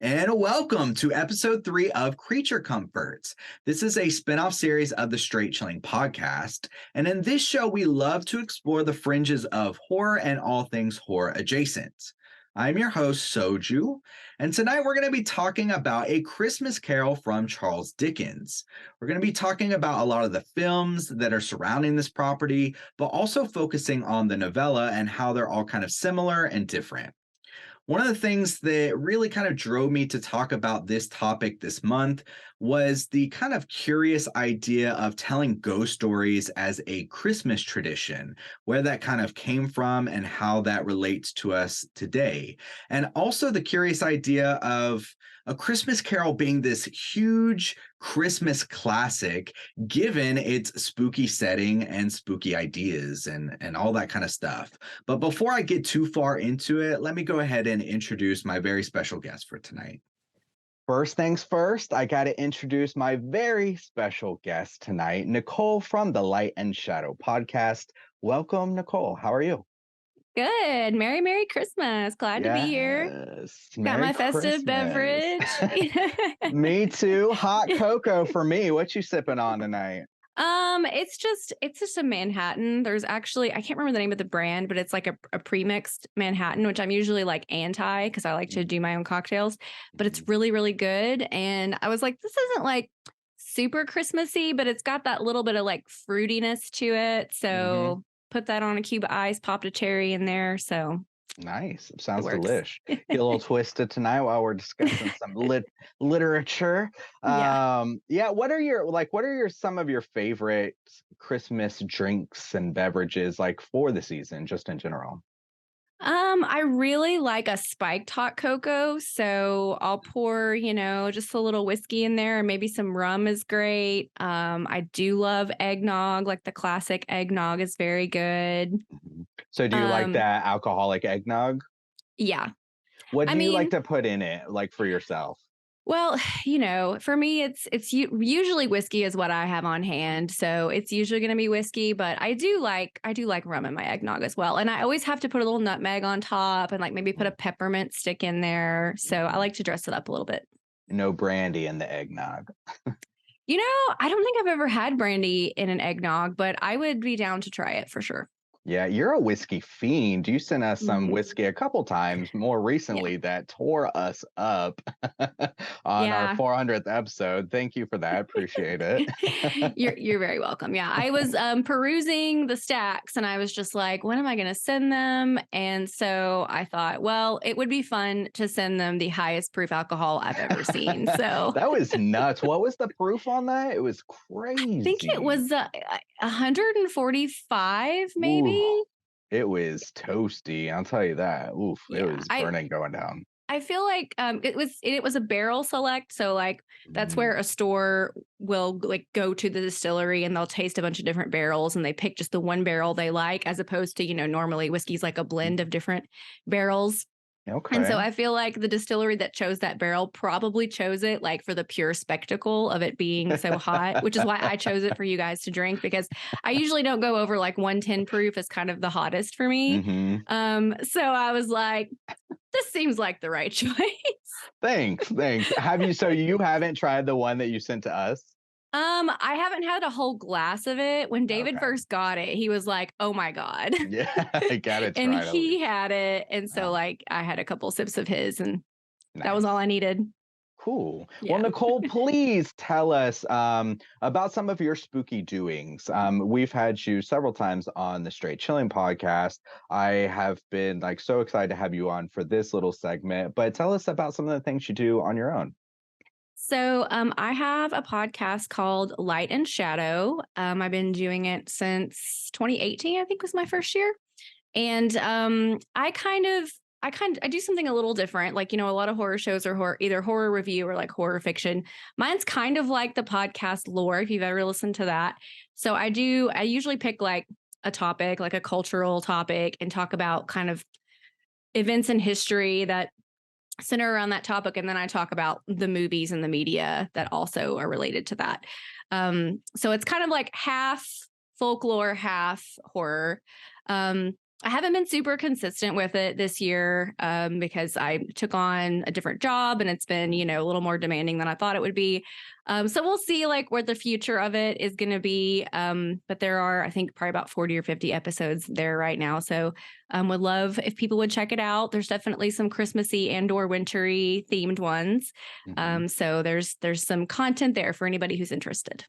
And welcome to episode 3 of Creature Comforts. This is a spin-off series of the Straight Chilling podcast. And in this show, we love to explore the fringes of horror and all things horror adjacent. I'm your host, Soju, and tonight we're going to be talking about A Christmas Carol from Charles Dickens. We're going to be talking about a lot of the films that are surrounding this property, but also focusing on the novella and how they're all kind of similar and different. One of the things that really kind of drove me to talk about this topic this month was the kind of curious idea of telling ghost stories as a Christmas tradition, where that kind of came from and how that relates to us today. And also the curious idea of A Christmas Carol being this huge Christmas classic, given its spooky setting and spooky ideas and all that kind of stuff. But before I get too far into it, let me go ahead and introduce my very special guest for tonight. First things first, I got to introduce my very special guest tonight, Nichole from the Light and Shadow podcast. Welcome, Nichole. How are you? Good. Merry Christmas. Glad to be here. Got Merry my festive Christmas. beverage. Me too. Hot cocoa for me. What you sipping on tonight? It's just a Manhattan. There's actually, I can't remember the name of the brand, but it's like a pre-mixed Manhattan, which I'm usually like anti because I like to do my own cocktails, but it's really good. And I was like, this isn't like super Christmassy, but it's got that little bit of like fruitiness to it. So put that on a cube of ice, popped a cherry in there. So Nice. Sounds works. delish. Get a little twisted tonight while we're discussing some literature. Yeah. What are your some of your favorite Christmas drinks and beverages like for the season, just in general? I really like a spiked hot cocoa. So I'll pour, just a little whiskey in there, and maybe some rum is great. I do love eggnog, like the classic eggnog is very good. Mhm. So do you like that alcoholic eggnog? Yeah. What I do you like mean, to put in it, like for yourself? well, for me, usually whiskey is what I have on hand. So it's usually going to be whiskey, but I do like rum in my eggnog as well. And I always have to put a little nutmeg on top and like maybe put a peppermint stick in there. So I like to dress it up a little bit. No brandy in the eggnog. I don't think I've ever had brandy in an eggnog, but I would be down to try it for sure. Yeah, you're a whiskey fiend. You sent us some Mhm. whiskey a couple times more Yeah. recently that tore us up on our Yeah. 400th episode. Thank you for that. Appreciate it. You're very welcome. Yeah. I was perusing the stacks and I was just like, when am I going to send them? And so I thought, well, it would be fun to send them the highest proof alcohol I've ever seen. So That was nuts. What was the proof on that? It was I think it crazy. was 145 maybe. Ooh, it was toasty. I'll tell you that. Oof, it Yeah. was burning going down. I feel like it was a barrel select, so like that's Mm, where a store will like go to the distillery and they'll taste a bunch of different barrels and they pick just the one barrel they like, as opposed to normally whiskey's like a blend of different barrels. And so okay. I feel like the distillery that chose that barrel probably chose it like for the pure spectacle of it being so hot, which is why I chose it for you guys to drink, because I usually don't go over like 110 proof is kind of the hottest for me. hmm So I was like, this seems like the right choice. Thanks. So you haven't tried the one that you sent to us? I haven't had a whole glass of it. When David Okay. first got it, he was like, "Oh my God." Yeah, I gotta And try it at he least. had it. And so Oh, like I had a couple sips of his and that was all nice. I needed. Cool. Well, Yeah. Nichole, please tell us about some of your spooky doings. We've had you several times on the Straight Chilling podcast. I have been like so excited to have you on for this little segment, but tell us about some of the things you do on your own. So I have a podcast called Light and Shadow. I've been doing it since 2018, I think was my first year. And I do something a little different. Like, a lot of horror shows are either horror review or like horror fiction. Mine's kind of like the podcast lore, if you've ever listened to that. So I usually pick like a topic, like a cultural topic, and talk about kind of events in history that center around that topic. And then I talk about the movies and the media that also are related to that. So it's kind of like half folklore, half horror. I haven't been super consistent with it this year because I took on a different job and it's been, a little more demanding than I thought it would be. So we'll see like where the future of it is going to be. But there are, I think, probably about 40 or 50 episodes there right now. So would love if people would check it out. There's definitely some Christmassy and or wintry themed ones. So there's some content there for anybody who's interested.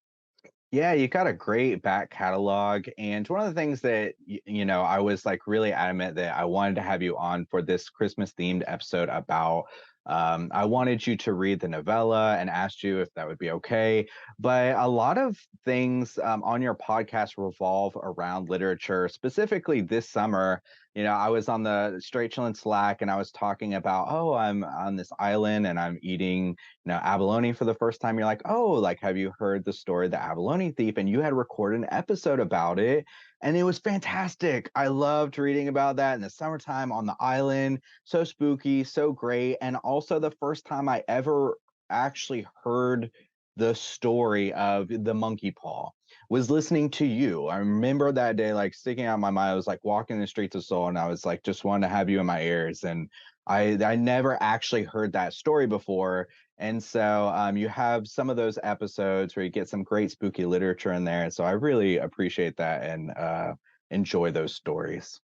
Yeah, you got a great back catalog. And one of the things that, I was like really adamant that I wanted to have you on for this Christmas themed episode about. I wanted you to read the novella and asked you if that would be okay. But a lot of things on your podcast revolve around literature. Specifically this summer, I was on the Straight Chillin' Slack and I was talking about, oh, I'm on this island and I'm eating, abalone for the first time. You're like, oh, like, have you heard the story of the abalone thief? And you had recorded an episode about it. And it was fantastic. I loved reading about that in the summertime on the island. So spooky, so great. And also the first time I ever actually heard the story of the monkey paw was listening to you. I remember that day, like sticking out in my mind. I was like walking the streets of Seoul and I was like, just wanted to have you in my ears. And I never actually heard that story before. And so you have some of those episodes where you get some great spooky literature in there. And so I really appreciate that and enjoy those stories.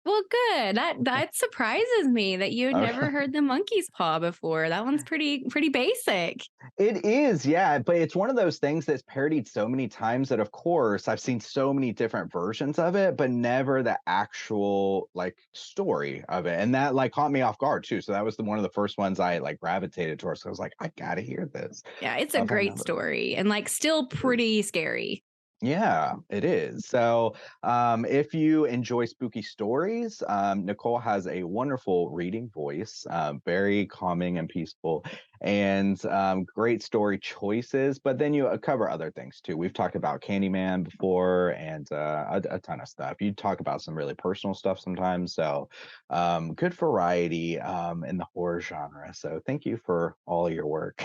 Well, good. That surprises me that you had never Okay. heard the monkey's paw before. That one's pretty basic. It is, yeah, but it's one of those things that's parodied so many times that, of course, I've seen so many different versions of it, but never the actual like story of it, and that like caught me off guard too. So that was one of the first ones I like gravitated towards. So I was like, I gotta hear this. Yeah, it's So a I was like, great story and like still pretty scary. yeah, it is. So if you enjoy spooky stories, Nichole has a wonderful reading voice, very calming and peaceful, and great story choices. But then you cover other things too. We've talked about Candyman before and a ton of stuff. You talk about some really personal stuff sometimes. So good variety in the horror genre. So thank you for all your work.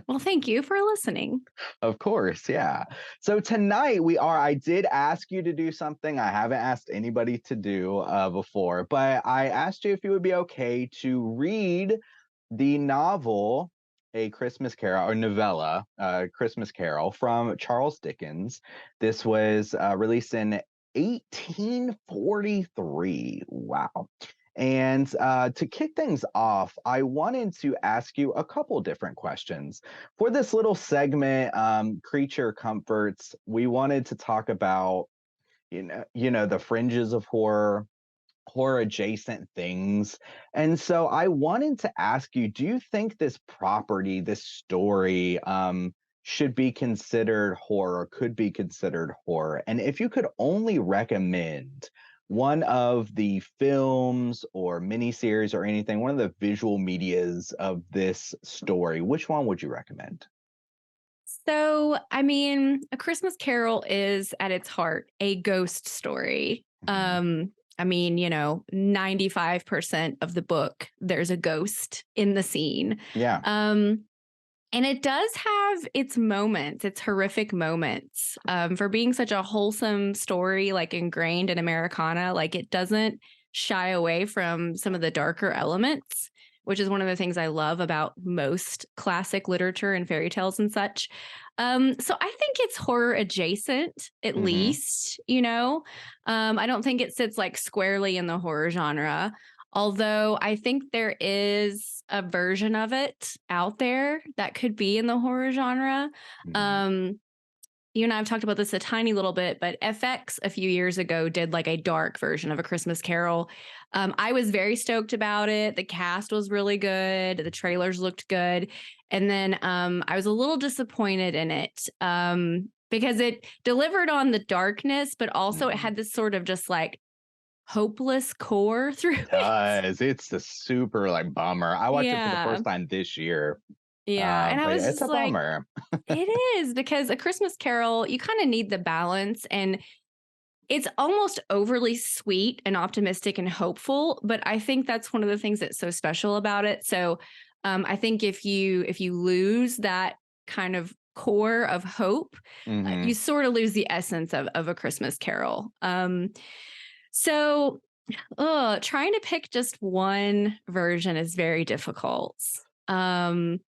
Well, thank you for listening. Of course, yeah. So tonight I did ask you to do something I haven't asked anybody to do before, but I asked you if you would be okay to read the novel, A Christmas Carol, or novella, Christmas Carol from Charles Dickens. This was released in 1843. Wow. And to kick things off, I wanted to ask you a couple different questions. For this little segment, Creature Comforts, we wanted to talk about, the fringes of horror, horror adjacent things. And so I wanted to ask you, do you think this property, this story, should be considered horror, could be considered horror? And if you could only recommend one of the films or miniseries or anything, one of the visual medias of this story, which one would you recommend? So, I mean, A Christmas Carol is at its heart a ghost story. Mhm. I mean, 95% of the book, there's a ghost in the scene. Yeah. And it does have its moments, its horrific moments, for being such a wholesome story, like ingrained in Americana. Like it doesn't shy away from some of the darker elements, which is one of the things I love about most classic literature and fairy tales and such. So I think it's horror adjacent, at Hmm. least, I don't think it sits like squarely in the horror genre. Although I think there is a version of it out there that could be in the horror genre. Hmm. Um, you and I have talked about this a tiny little bit, but FX a few years ago did like a dark version of A Christmas Carol. I was very stoked about it. The cast was really good. The trailers looked good. And then I was a little disappointed in it because it delivered on the darkness, but also it Hmm. had this sort of just like hopeless core through It it. does. It's the super like bummer. I watched it for the Yeah. first time this year. Yeah. And I But was it's just a like, bummer. it is because A Christmas Carol, you kind of need the balance and it's almost overly sweet and optimistic and hopeful, but I think that's one of the things that's so special about it. So I think if you lose that kind of core of hope, you Hmm. sort of lose the essence of A Christmas Carol. So Trying to pick just one version is very difficult. Um,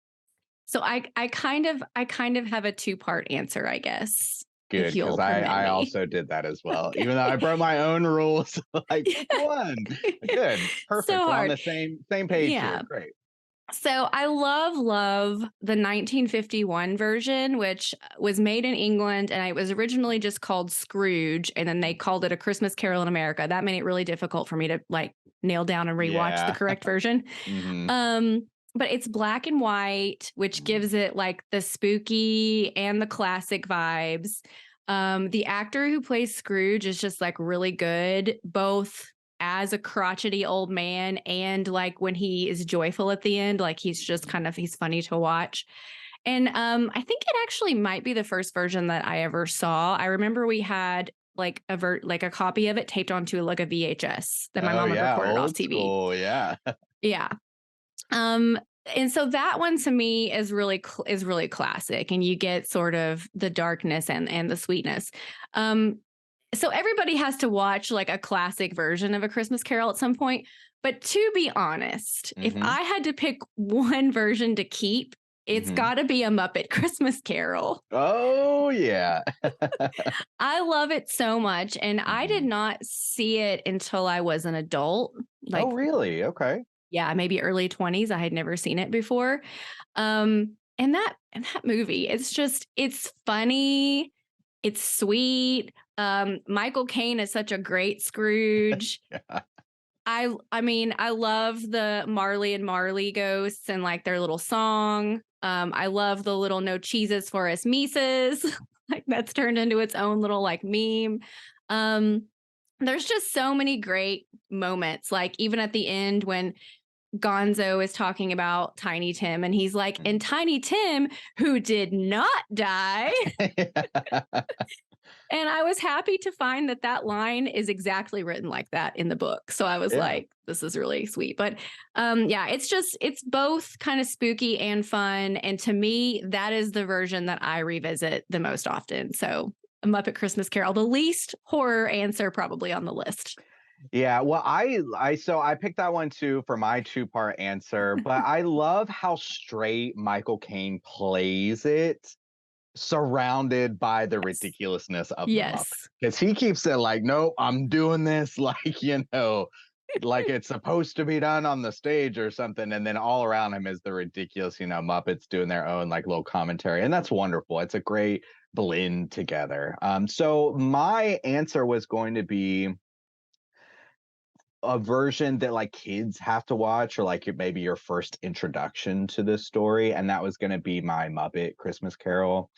so I kind of have a two-part answer, I guess, if Good, because you'll I permit I me. also did that as well. Even though I Okay. broke my own rules, like pick one. Good, So perfect. We're on hard. the same page here. Yeah. Great. So I love the 1951 version, which was made in England, and it was originally just called Scrooge, and then they called it A Christmas Carol in America. That made it really difficult for me to like nail down and rewatch the Yeah. correct version. hmm Um, but it's black and white, which gives it like the spooky and the classic vibes. The actor who plays Scrooge is just like really good, both as a crotchety old man and like when he is joyful at the end, like he's funny to watch. And I think it actually might be the first version that I ever saw. I remember we had like like a copy of it taped onto like a VHS that my Oh mom would yeah, record it off old TV. school. Yeah. Yeah. Um, and so that one to me is is really classic, and you get sort of the darkness and the sweetness. Um, so everybody has to watch like a classic version of A Christmas Carol at some point. But to be honest, if hmm I had to pick one version to keep, it's hmm got to be A Muppet Christmas Carol. Oh yeah. I love it so much, and I did hmm not see it until I was an adult, Oh like really? Okay. yeah, maybe early 20s. I had never seen it before. And that movie, it's funny, it's sweet. Michael Caine is such a great Scrooge. Yeah. I mean, I love the Marley and Marley ghosts and like their little song. I love the little no cheeses for us Mises. Like that's turned into its own little like meme. Um, there's just so many great moments. Like even at the end when Gonzo is talking about Tiny Tim, and he's like, and Tiny Tim, who did not die. And I was happy to find that that line is exactly written like that in the book. So I was Yeah. like, this is really sweet. But yeah, it's both kind of spooky and fun. And to me, that is the version that I revisit the most often. So A Muppet Christmas Carol, the least horror answer probably on the list. Yeah, well, I picked that one too for my two-part answer, but I love how straight Michael Caine plays it, surrounded by the Yes. ridiculousness of the Muppet. Yes. Because he keeps it like, nope, I'm doing this like, like it's supposed to be done on the stage or something. And then all around him is the ridiculous, Muppets doing their own like little commentary. And that's wonderful. It's a great blend together. So my answer was going to be a version that like kids have to watch or like maybe your first introduction to this story, and that was going to be my Muppet Christmas Carol.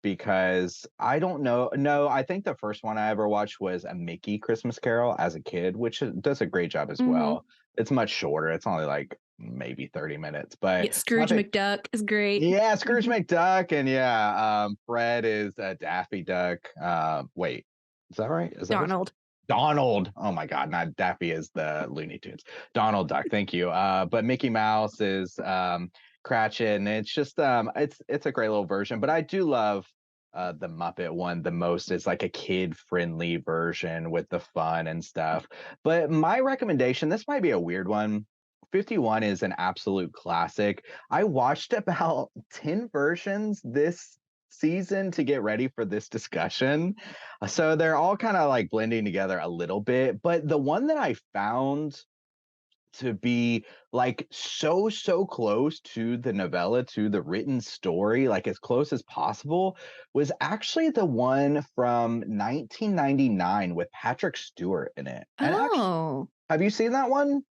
Because I don't know, no, I think the first one I ever watched was A Mickey Christmas Carol as a kid, which does a great job as Hmm. well. It's much shorter, it's only like maybe 30 minutes, but Yeah, Scrooge Muppet, McDuck is great. yeah, Scrooge Mhm. McDuck, and yeah, Fred is Daffy Duck. Wait, is that right? Is that his? Donald. Donald. Oh my God, not Daffy is the Looney Tunes. Donald Duck. Thank you. But Mickey Mouse is Cratchit, and it's just it's a great little version. But I do love the Muppet one the most. It's like a kid friendly version with the fun and stuff. But my recommendation, this might be a weird one. 51 is an absolute classic. I watched about 10 versions this season to get ready for this discussion. So they're all kind of like blending together a little bit. But the one that I found to be like so close to the novella, to the written story, like as close as possible, was actually the one from 1999 with Patrick Stewart in it. And actually, Oh, have you seen that one?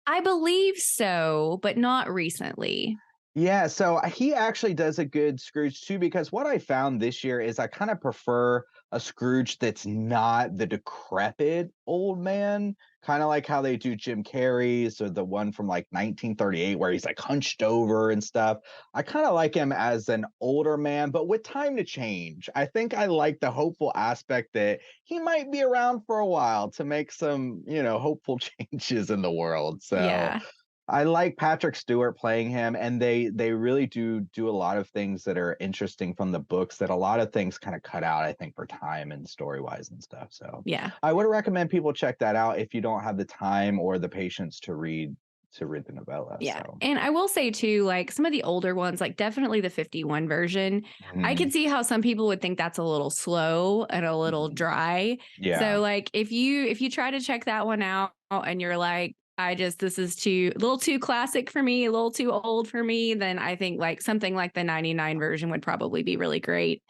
I believe so, but not recently. Yeah, so he actually does a good Scrooge too, because what I found this year is I kind of prefer a Scrooge that's not the decrepit old man, kind of like how they do Jim Carrey's or the one from like 1938 where he's like hunched over and stuff. I kind of like him as an older man, but with time to change. I think I like the hopeful aspect that he might be around for a while to make some, hopeful changes in the world. So Yeah. I like Patrick Stewart playing him, and they really do a lot of things that are interesting from the books that a lot of things kind of cut out, I think, for time and story wise and stuff. So Yeah. I would recommend people check that out if you don't have the time or the patience to read the novella. Yeah. So. And I will say too, like some of the older ones, like definitely the 51 version, I Mhm. can see how some people would think that's a little slow and a little Mhm. dry. Yeah. So like if you try to check that one out and you're like, this is a little too classic for me, a little too old for me, then I think like something like the 99 version would probably be really great.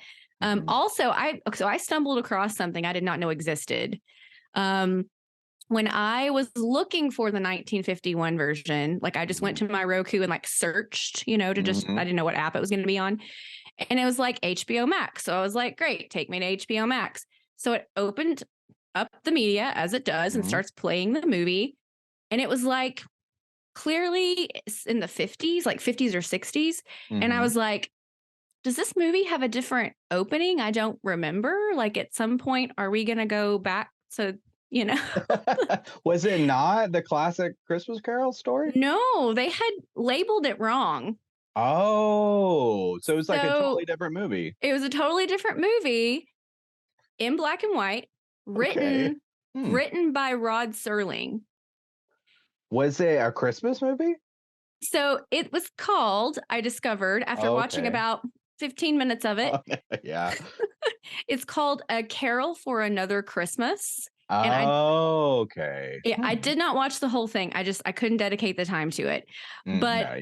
Mhm. Also, I stumbled across something I did not know existed. When I was looking for the 1951 version, like I just went to my Roku and like searched, I didn't know what app it was going to be on. And it was like HBO Max. So I was like, great, take me to HBO Max. So it opened up the media as it does and starts playing the movie. And it was like clearly in the 50s, like 50s or 60s. And I was like, does this movie have a different opening? I don't remember. Like at some point, are we going to go back to, Was it not the classic Christmas Carol story? No, they had labeled it wrong. Oh, so it was like a So totally different movie. it was a totally different movie in black and white, Okay. written by Rod Serling. Was it a Christmas movie? So it was called, I discovered after watching about 15 minutes of it. Yeah. It's called A Carol for Another Christmas. Okay. Yeah, I did not watch the whole thing. I couldn't dedicate the time to it. But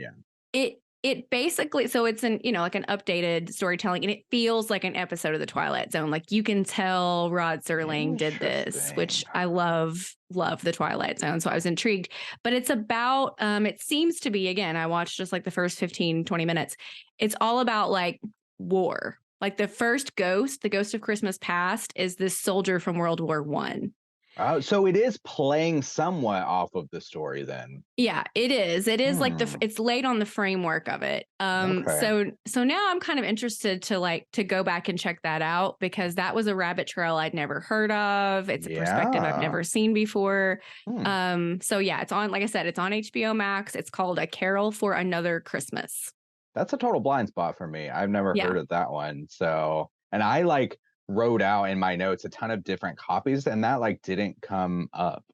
it basically, so it's like an updated storytelling, and it feels like an episode of The Twilight Zone. Like you can tell Rod Serling did this, which I love The Twilight Zone. So I was intrigued, but it's about, it seems to be, again, I watched just like the first 15, 20 minutes. It's all about like war. Like the first ghost, the ghost of Christmas past, is this soldier from World War One. Oh, so it is playing somewhat off of the story then. Yeah, it is. It is like it's laid on the framework of it. Okay. So now I'm kind of interested to go back and check that out because that was a rabbit trail I'd never heard of. It's a perspective I've never seen before. So yeah, it's on, like I said, it's on HBO Max. It's called A Carol for Another Christmas. That's a total blind spot for me. I've never heard of that one. So, and I like wrote out in my notes a ton of different copies, and that like didn't come up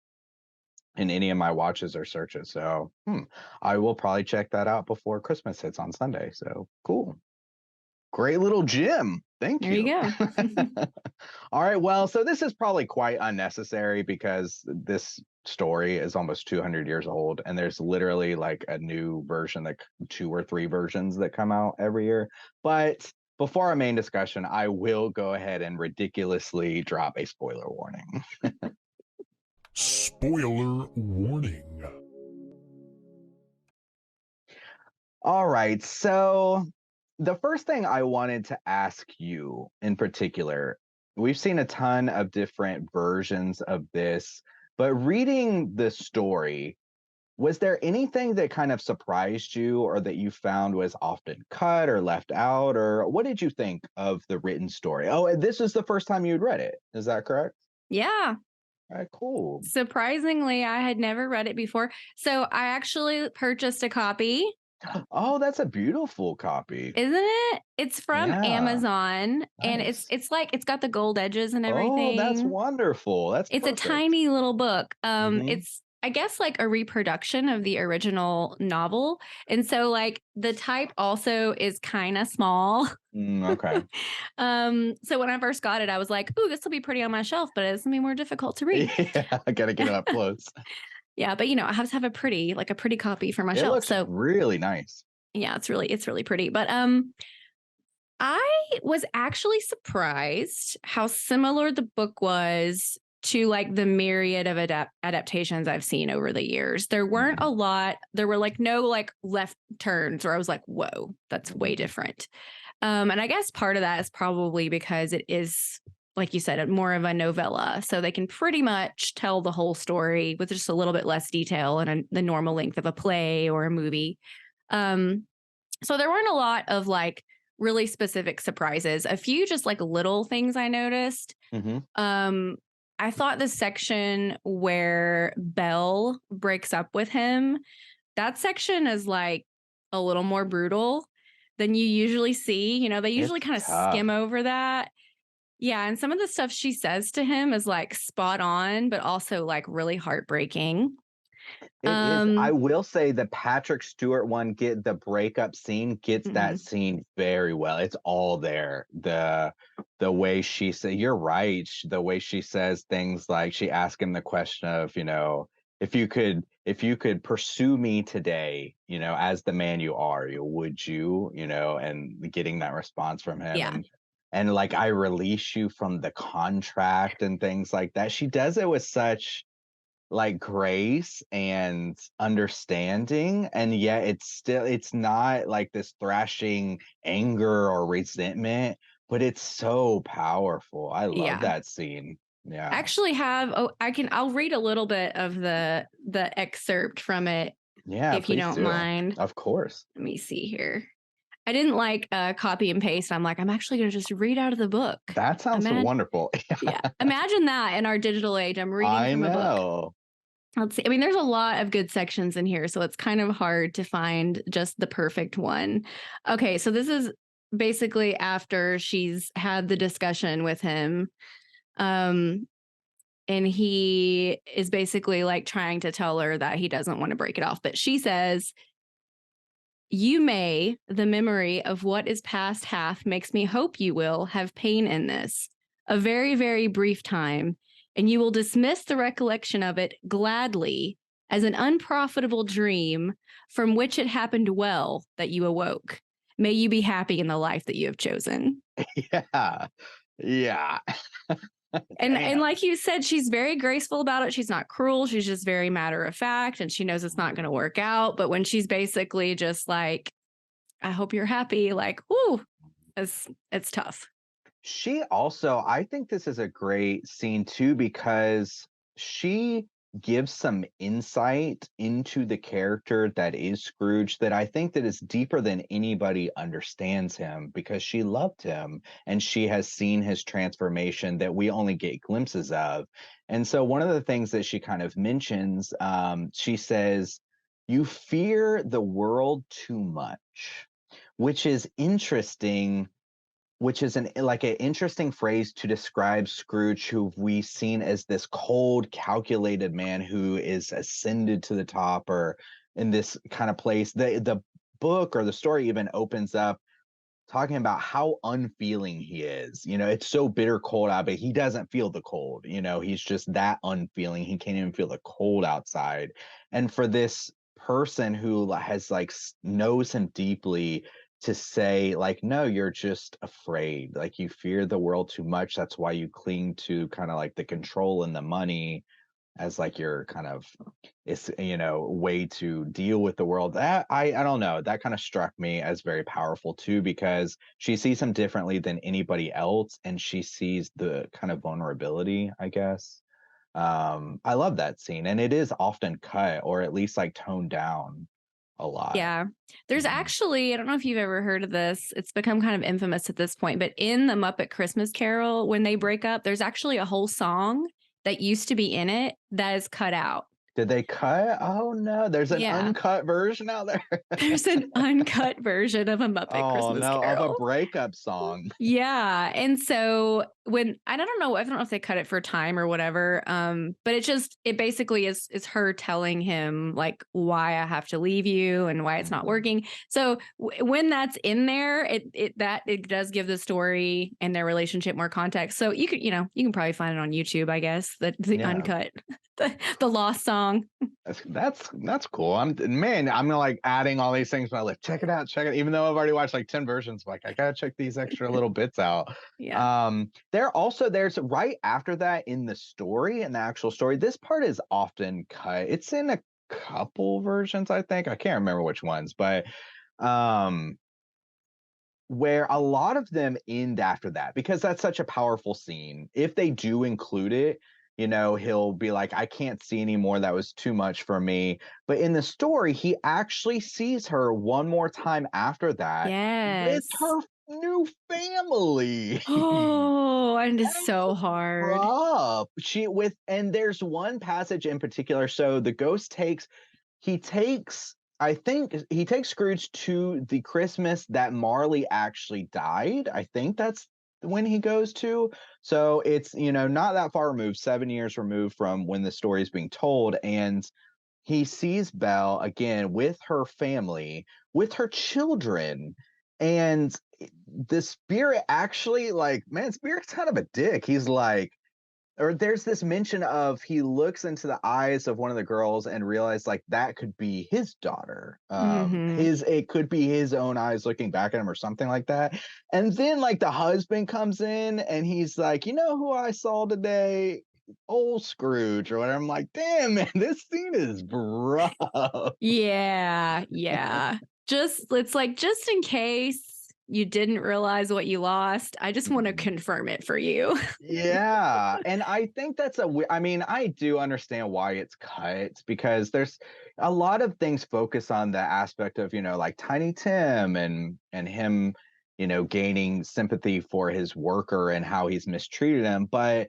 in any of my watches or searches. So I will probably check that out before Christmas hits on Sunday. So cool. Great little gym. Thank you. There you go. All right. Well, so this is probably quite unnecessary because this story is almost 200 years old, and there's literally like a new version, like 2 or 3 versions that come out every year. But before our main discussion, I will go ahead and ridiculously drop a spoiler warning. Spoiler warning. All right. So the first thing I wanted to ask you in particular, we've seen a ton of different versions of this, but reading the story, was there anything that kind of surprised you or that you found was often cut or left out? Or what did you think of the written story? Oh, and this is the first time you'd read it. Is that correct? Yeah. All right, cool. Surprisingly, I had never read it before. So I actually purchased a copy. Oh, that's a beautiful copy. Isn't it? It's from Amazon. And Nice. it's like it's got the gold edges and everything. Oh, that's wonderful. It's perfect. A tiny little book. It's I guess like a reproduction of the original novel. And so like the type also is kind of small. Okay. So when I first got it, I was like, ooh, this will be pretty on my shelf, but it's gonna be more difficult to read. Yeah, I gotta get it up close. Yeah, but I have to have a pretty copy for my It shelf. looks So really nice. yeah, it's really pretty. But I was actually surprised how similar the book was to like the myriad of adaptations I've seen over the years. There weren't a lot. There were like no like left turns where I was like, whoa, that's way different. And I guess part of that is probably because it is, like you said, more of a novella. So they can pretty much tell the whole story with just a little bit less detail and the normal length of a play or a movie. So there weren't a lot of like really specific surprises. A few just like little things I noticed. I thought the section where Belle breaks up with him, that section is like a little more brutal than you usually see. You know, they usually It's kind of tough. skim over that. Yeah, and some of the stuff she says to him is like spot on, but also like really heartbreaking. It is. I Um, will say the Patrick Stewart one, get the breakup scene, gets that mhm. scene very well. It's all there. The way she said, you're right. The way she says things, like she asked him the question of, if you could pursue me today, as the man you are, would you, and getting that response from him, Yeah. and like, I release you from the contract and things like that. She does it with such like grace and understanding, and yet it's not like this thrashing anger or resentment, but it's so powerful. I love Yeah. that scene. I Yeah. actually have I'll read a little bit of the excerpt from it Yeah, if you please don't do. mind. Of course. Let me see here. I didn't like copy and paste. I'm like, I'm actually gonna just read out of the book. That sounds wonderful. Yeah. Imagine that in our digital age. I'm reading I from a book. know. Let's see. I mean, there's a lot of good sections in here, so it's kind of hard to find just the perfect one. Okay, so this is basically after she's had the discussion with him. Um, and he is basically like trying to tell her that he doesn't want to break it off. But she says, "You may, the memory of what is past hath makes me hope you will have pain in this, a very, very brief time, and you will dismiss the recollection of it gladly as an unprofitable dream from which it happened well that you awoke. May you be happy in the life that you have chosen." Yeah. Yeah. And Damn. like you said, she's very graceful about it. She's not cruel. She's just very matter of fact, and she knows it's not going to work out. But when she's basically just like, "I hope you're happy," like, whoo, it's tough. She also, I think this is a great scene too, because she gives some insight into the character that is Scrooge, that I think that is deeper than anybody understands him, because she loved him and she has seen his transformation that we only get glimpses of. And so one of the things that she kind of mentions, she says, "You fear the world too much," which is interesting, which is an interesting phrase to describe Scrooge, who we've seen as this cold, calculated man who is ascended to the top, or in this kind of place. The book, or the story, even opens up talking about how unfeeling he is. It's so bitter cold out, but he doesn't feel the cold. He's just that unfeeling. He can't even feel the cold outside. And for this person who has like knows him deeply to say, like, no, you're just afraid, like you fear the world too much, that's why you cling to kind of like the control and the money as like your kind of, it's, way to deal with the world. That I don't know, that kind of struck me as very powerful too, because she sees him differently than anybody else, and she sees the kind of vulnerability, I guess. I love that scene, and it is often cut, or at least like toned down a lot. Yeah. There's Mhm. actually, I don't know if you've ever heard of this. It's become kind of infamous at this point, but in the Muppet Christmas Carol, when they break up, there's actually a whole song that used to be in it that is cut out. Did they cut? Oh no, there's an Yeah. uncut version out there. There's an uncut version of a Muppet Oh Christmas no, of a Carol. breakup song. Yeah, and so when I don't know if they cut it for time or whatever, but it basically is her telling him like why I have to leave you and why it's not Mhm. working. So when that's in there, it does give the story and their relationship more context. So you can probably find it on YouTube, I guess, the Yeah. uncut, the lost song. That's cool. I'm like adding all these things to my list. Check it out, check it. Even though I've already watched like 10 versions, like I gotta check these extra little bits out. Yeah. There's right after that in the story, in the actual story. This part is often cut. It's in a couple versions, I think. I can't remember which ones, but um where a lot of them end after that, because that's such a powerful scene. If they do include it, he'll be like, I can't see anymore. That was too much for me. But in the story, he actually sees her one more time after that with Yes. her new family. Oh, and it's And so hard. rough. And there's one passage in particular. So the ghost he takes I think he takes Scrooge to the Christmas that Marley actually died. I think that's when he goes to. So it's, not that far removed, 7 years removed from when the story is being told. And he sees Belle again with her family, with her children. And the spirit actually, like, man, Spirit's kind of a dick. He's like, or there's this mention of he looks into the eyes of one of the girls and realized like that could be his daughter. Mm-hmm. It could be his own eyes looking back at him or something like that. And then like the husband comes in and he's like, you know who I saw today? Old Scrooge or whatever. I'm like, damn man, this scene is rough. Yeah, yeah. It's like, just in case you didn't realize what you lost, I just want to confirm it for you. Yeah, and I think that's I mean, I do understand why it's cut because there's a lot of things focus on the aspect of, like Tiny Tim and him, gaining sympathy for his worker and how he's mistreated him. But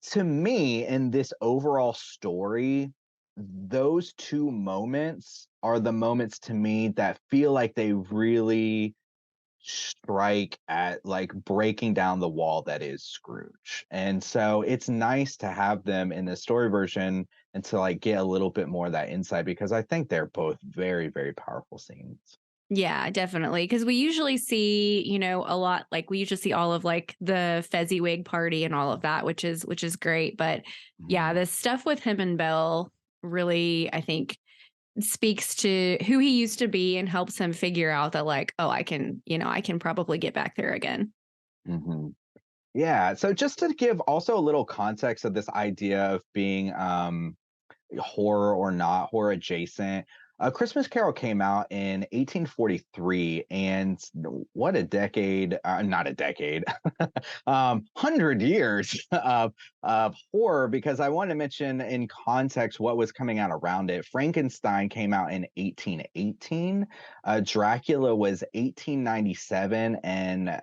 to me, in this overall story, those two moments are the moments to me that feel like they really strike at like breaking down the wall that is Scrooge. And so it's nice to have them in the story version and to like get a little bit more of that insight because I think they're both very, very powerful scenes. Yeah, definitely. Because we usually see, a lot, like we usually see all of like the Fezziwig party and all of that, which is great. But yeah, the stuff with him and Belle really, I think, speaks to who he used to be and helps him figure out that like, oh, I can probably get back there again. Mm-hmm. Yeah. So just to give also a little context of this idea of being horror or not horror adjacent. A Christmas Carol came out in 1843, and what a decade, not a decade, 100 years of horror, because I want to mention in context what was coming out around it. Frankenstein came out in 1818, Dracula was 1897, and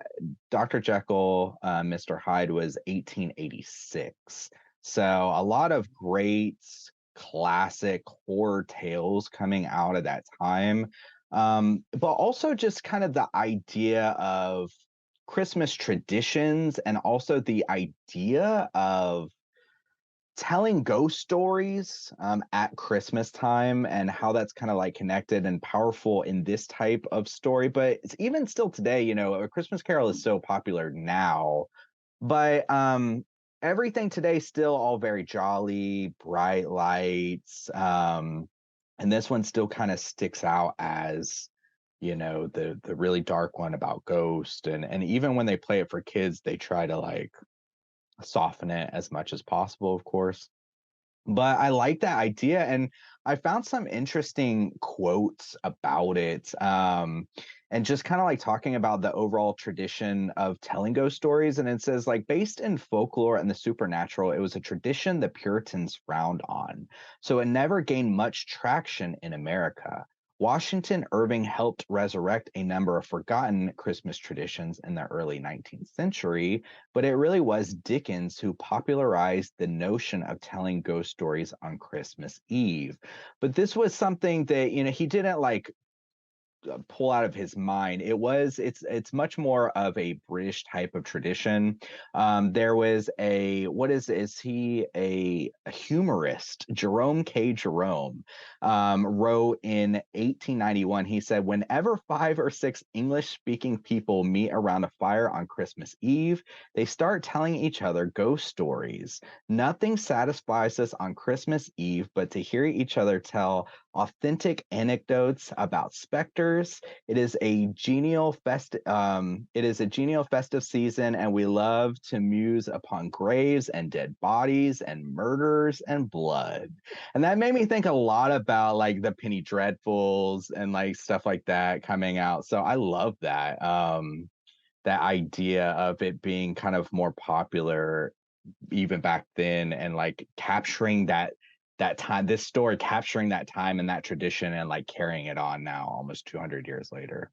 Dr. Jekyll, Mr. Hyde was 1886. So a lot of great classic horror tales coming out at that time. But also just kind of the idea of Christmas traditions and also the idea of telling ghost stories at Christmas time and how that's kind of like connected and powerful in this type of story. But it's even still today, A Christmas Carol is so popular now, but everything today still all very jolly, bright lights. And this one still kind of sticks out as, the really dark one about ghost. And even when they play it for kids, they try to like soften it as much as possible, of course. But I like that idea, and I found some interesting quotes about it, and just kind of like talking about the overall tradition of telling ghost stories. And it says, like, based in folklore and the supernatural, it was a tradition the Puritans frowned on, so it never gained much traction in America. Washington Irving helped resurrect a number of forgotten Christmas traditions in the early 19th century, but it really was Dickens who popularized the notion of telling ghost stories on Christmas Eve. But this was something that, he didn't like pull out of his mind. It's much more of a British type of tradition. There was is he a humorist? Jerome K. Jerome wrote in 1891. He said, whenever 5 or 6 English speaking people meet around a fire on Christmas Eve, they start telling each other ghost stories. Nothing satisfies us on Christmas Eve but to hear each other tell authentic anecdotes about specters. It is a genial festive season, and we love to muse upon graves and dead bodies and murders and blood. And that made me think a lot about like the Penny Dreadfuls and like stuff like that coming out. So I love that. That idea of it being kind of more popular even back then, and like capturing that time, this story capturing that time and that tradition and like carrying it on now almost 200 years later.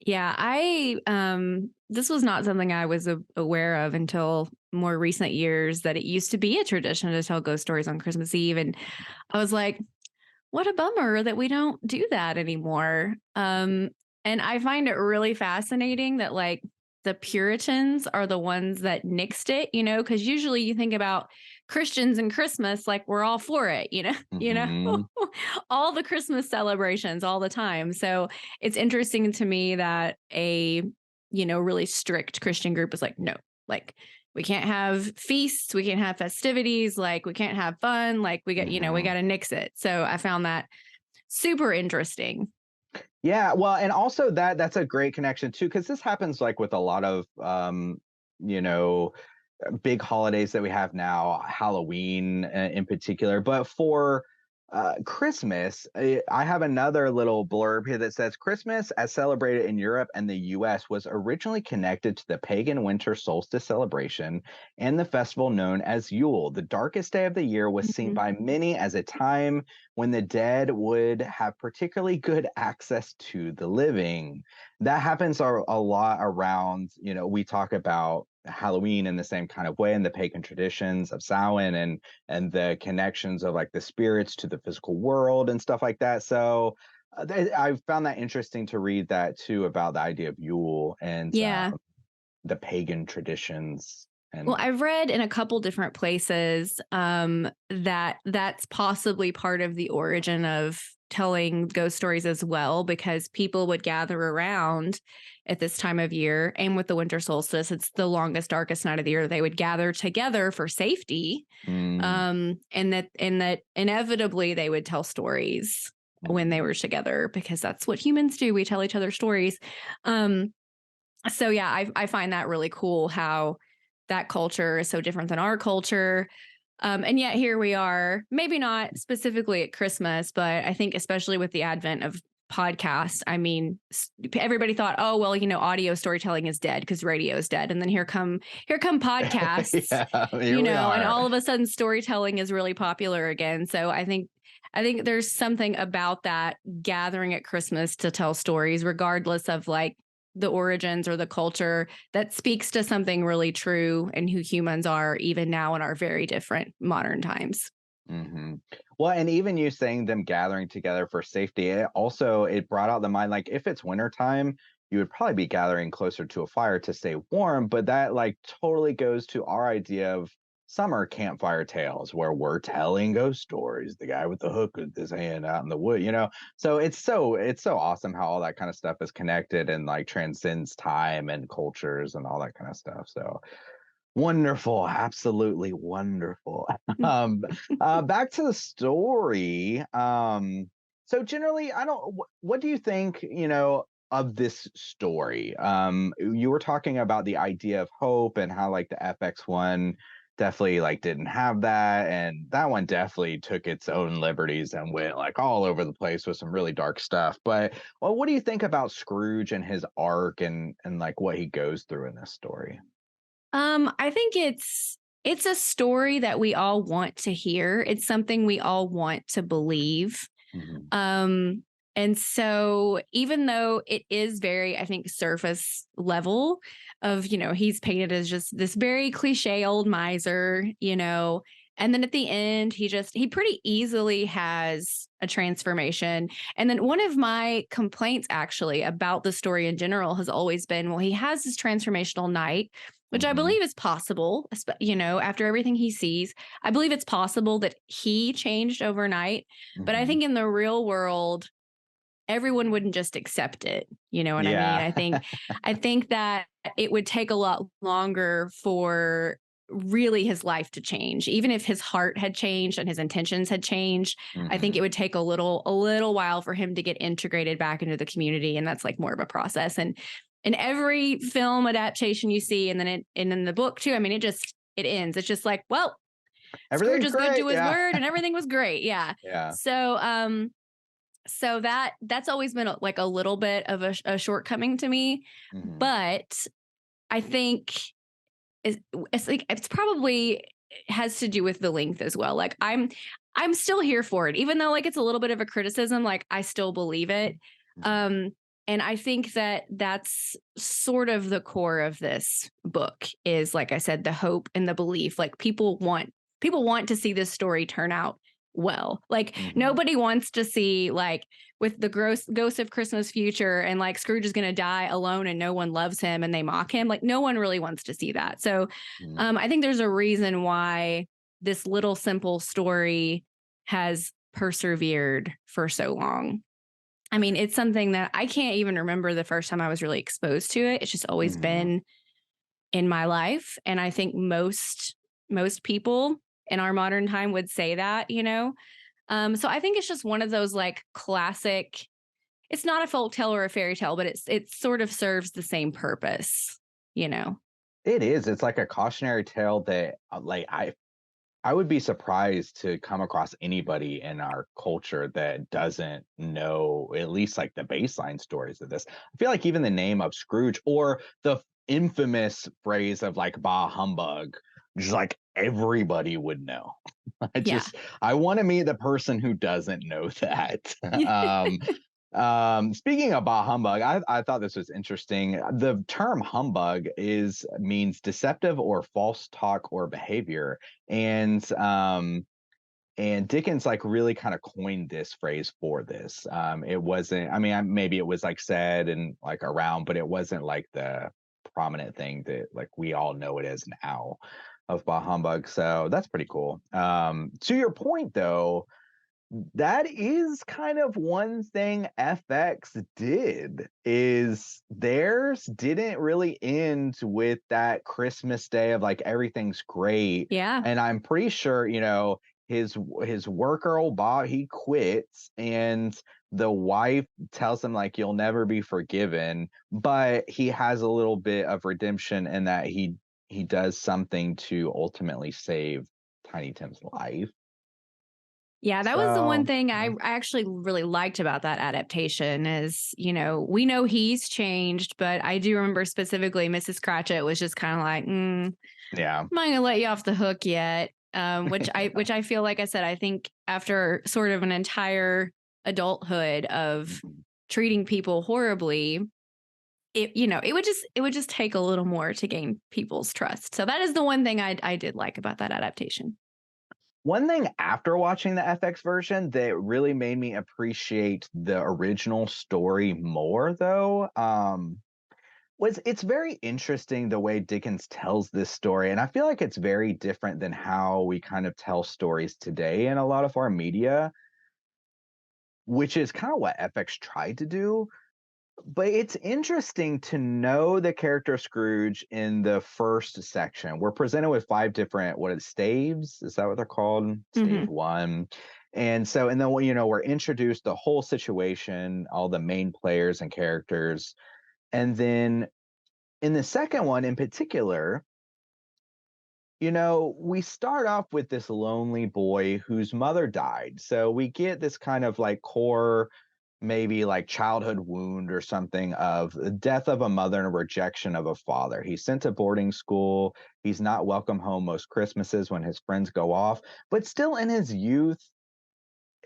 Yeah, this was not something I was aware of until more recent years, that it used to be a tradition to tell ghost stories on Christmas Eve. And I was like, what a bummer that we don't do that anymore. And I find it really fascinating that like the Puritans are the ones that nixed it, because usually you think about Christians and Christmas, like we're all for it, Hmm. all the Christmas celebrations all the time. So it's interesting to me that a, really strict Christian group is like, no, like we can't have feasts, we can't have festivities, like we can't have fun, like we got, we Hmm. got to nix it. So I found that super interesting. Yeah, well, and also that's a great connection too, because this happens like with a lot of you know, big holidays that we have now, Halloween in particular. But for Christmas, I have another little blurb here that says Christmas, as celebrated in Europe and the US, was originally connected to the pagan winter solstice celebration and the festival known as Yule. The darkest day of the year was seen Mhm. by many as a time when the dead would have particularly good access to the living. That happens a lot around, we talk about Halloween in the same kind of way in the pagan traditions of Samhain and the connections of like the spirits to the physical world and stuff like that. So I found that interesting to read that too about the idea of Yule and Yeah. the pagan traditions Well, and I've read in a couple different places that that's possibly part of the origin of telling ghost stories as well, because people would gather around at this time of year. And with the winter solstice, it's the longest, darkest night of the year. They would gather together for safety. mm, And that inevitably they would tell stories when they mhm. were together, because that's what humans do. We tell each other stories. Um, so yeah, I find that really cool how that culture is so different than our culture. And yet here we are, maybe not specifically at Christmas, but I think especially with the advent of podcasts, I mean, everybody thought, oh, well, audio storytelling is dead because radio is dead. And then here come podcasts, Yeah, here we and are. all of a sudden storytelling is really popular again. So I think there's something about that gathering at Christmas to tell stories, regardless of like the origins or the culture, that speaks to something really true and who humans are even now in our very different modern times. Hmm. Well, and even you saying them gathering together for safety, it brought out the mind like if it's wintertime, you would probably be gathering closer to a fire to stay warm. But that like totally goes to our idea of summer campfire tales where we're telling ghost stories, the guy with the hook with his hand out in the wood. So it's so awesome how all that kind of stuff is connected and like transcends time and cultures and all that kind of stuff. So wonderful, absolutely wonderful. Um, Back to the story. So generally, I don't. What do you think? Of this story. You were talking about the idea of hope and how like the FX one definitely like didn't have that, and that one definitely took its own liberties and went like all over the place with some really dark stuff. But well, what do you think about Scrooge and his arc and like what he goes through in this story? I think it's a story that we all want to hear. It's something we all want to believe. Mhm. Um, and so even though it is very, I think, surface level of, he's painted as just this very cliche old miser, and then at the end, he pretty easily has a transformation. And then one of my complaints actually about the story in general has always been, well, he has this transformational night, which I Mhm. believe is possible, after everything he sees. I believe it's possible that he changed overnight, but I Mhm. think in the real world, everyone wouldn't just accept it. You know what I mean? Yeah. I think that it would take a lot longer for really his life to change. Even if his heart had changed and his intentions had changed, I think it Mhm. would take a little while for him to get integrated back into the community. And that's like more of a process. And in every film adaptation you see, and then the book too, I mean, it ends. It's just like, well, Scrooge Everything's is good great. to his Yeah. word and everything was great. Yeah. Yeah. So that's always been like a little bit of a shortcoming to me, Mhm. but I think it's like it's probably has to do with the length as well. Like I'm still here for it, even though like it's a little bit of a criticism. Like I still believe it, Mhm. um, and I think that that's sort of the core of this book is, like I said, the hope and the belief. Like people want to see this story turn out well. Like Mhm. nobody wants to see like with the ghost of Christmas future and like Scrooge is going to die alone and no one loves him and they mock him. Like no one really wants to see that. So Mhm. I think there's a reason why this little simple story has persevered for so long. I mean, it's something that I can't even remember the first time I was really exposed to it. It's just always Mhm. been in my life. And I think most people in our modern time would say that, you know. So I think it's just one of those like classic, it's not a folk tale or a fairy tale, but it sort of serves the same purpose, you know. It is. It's like a cautionary tale that like I would be surprised to come across anybody in our culture that doesn't know at least like the baseline stories of this. I feel like even the name of Scrooge or the infamous phrase of like bah humbug, just like everybody would know. Yeah. I want to meet the person who doesn't know that. Speaking of bah humbug, I thought this was interesting. The term humbug means deceptive or false talk or behavior, and Dickens like really kind of coined this phrase for this. It wasn't. I mean, maybe it was like said and like around, but it wasn't like the prominent thing that like we all know it as now of bah humbug. So that's pretty cool. To your point, though, that is kind of one thing FX did is theirs didn't really end with that Christmas day of like everything's great. Yeah. And I'm pretty sure, you know, his worker old Bob, he quits and the wife tells him like you'll never be forgiven, but he has a little bit of redemption in that he does something to ultimately save Tiny Tim's life. Yeah, that was the one So thing yeah. I actually really liked about that adaptation is, you know, we know he's changed, but I do remember specifically Mrs. Cratchit was just kind of like, Yeah. I'm not gonna let you off the hook yet. Which I feel like I said, I think after sort of an entire adulthood of Mhm. treating people horribly, it would just take a little more to gain people's trust. So that is the one thing I did like about that adaptation. One thing after watching the FX version that really made me appreciate the original story more, though, was it's very interesting the way Dickens tells this story. And I feel like it's very different than how we kind of tell stories today in a lot of our media, which is kind of what FX tried to do. But it's interesting to know the character Scrooge in the first section. We're presented with five different staves? Is that what they're called? Stave Hmm. one. And then you know, we're introduced the whole situation, all the main players and characters. And then in the second one in particular, you know, we start off with this lonely boy whose mother died. So we get this kind of like core, maybe like childhood wound or something of the death of a mother and a rejection of a father. He's sent to boarding school. He's not welcome home most Christmases when his friends go off. But still in his youth,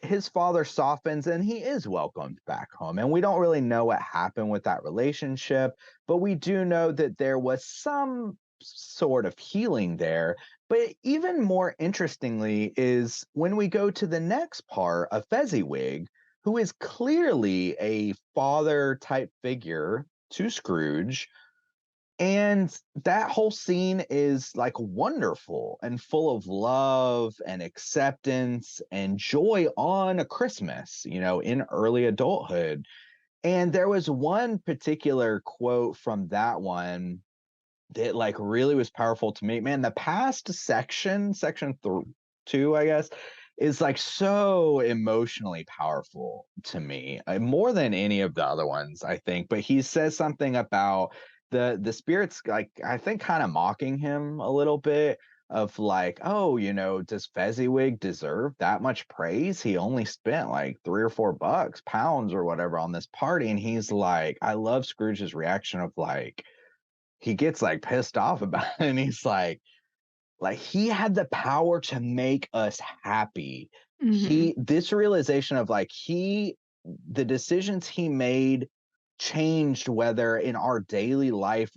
his father softens and he is welcomed back home. And we don't really know what happened with that relationship, but we do know that there was some sort of healing there. But even more interestingly is when we go to the next part of Fezziwig, who is clearly a father type figure to Scrooge, and that whole scene is like wonderful and full of love and acceptance and joy on a Christmas, you know, in early adulthood. And there was one particular quote from that one that like really was powerful to me. Man, the past two, I guess, is like so emotionally powerful to me, more than any of the other ones, I think. But he says something about the spirits, like I think, kind of mocking him a little bit. Of like, oh, you know, does Fezziwig deserve that much praise? He only spent like $3 or $4, pounds or whatever on this party. And he's like, I love Scrooge's reaction of like, he gets like pissed off about it and he's like he had the power to make us happy. Hmm. This realization of like the decisions he made changed whether in our daily life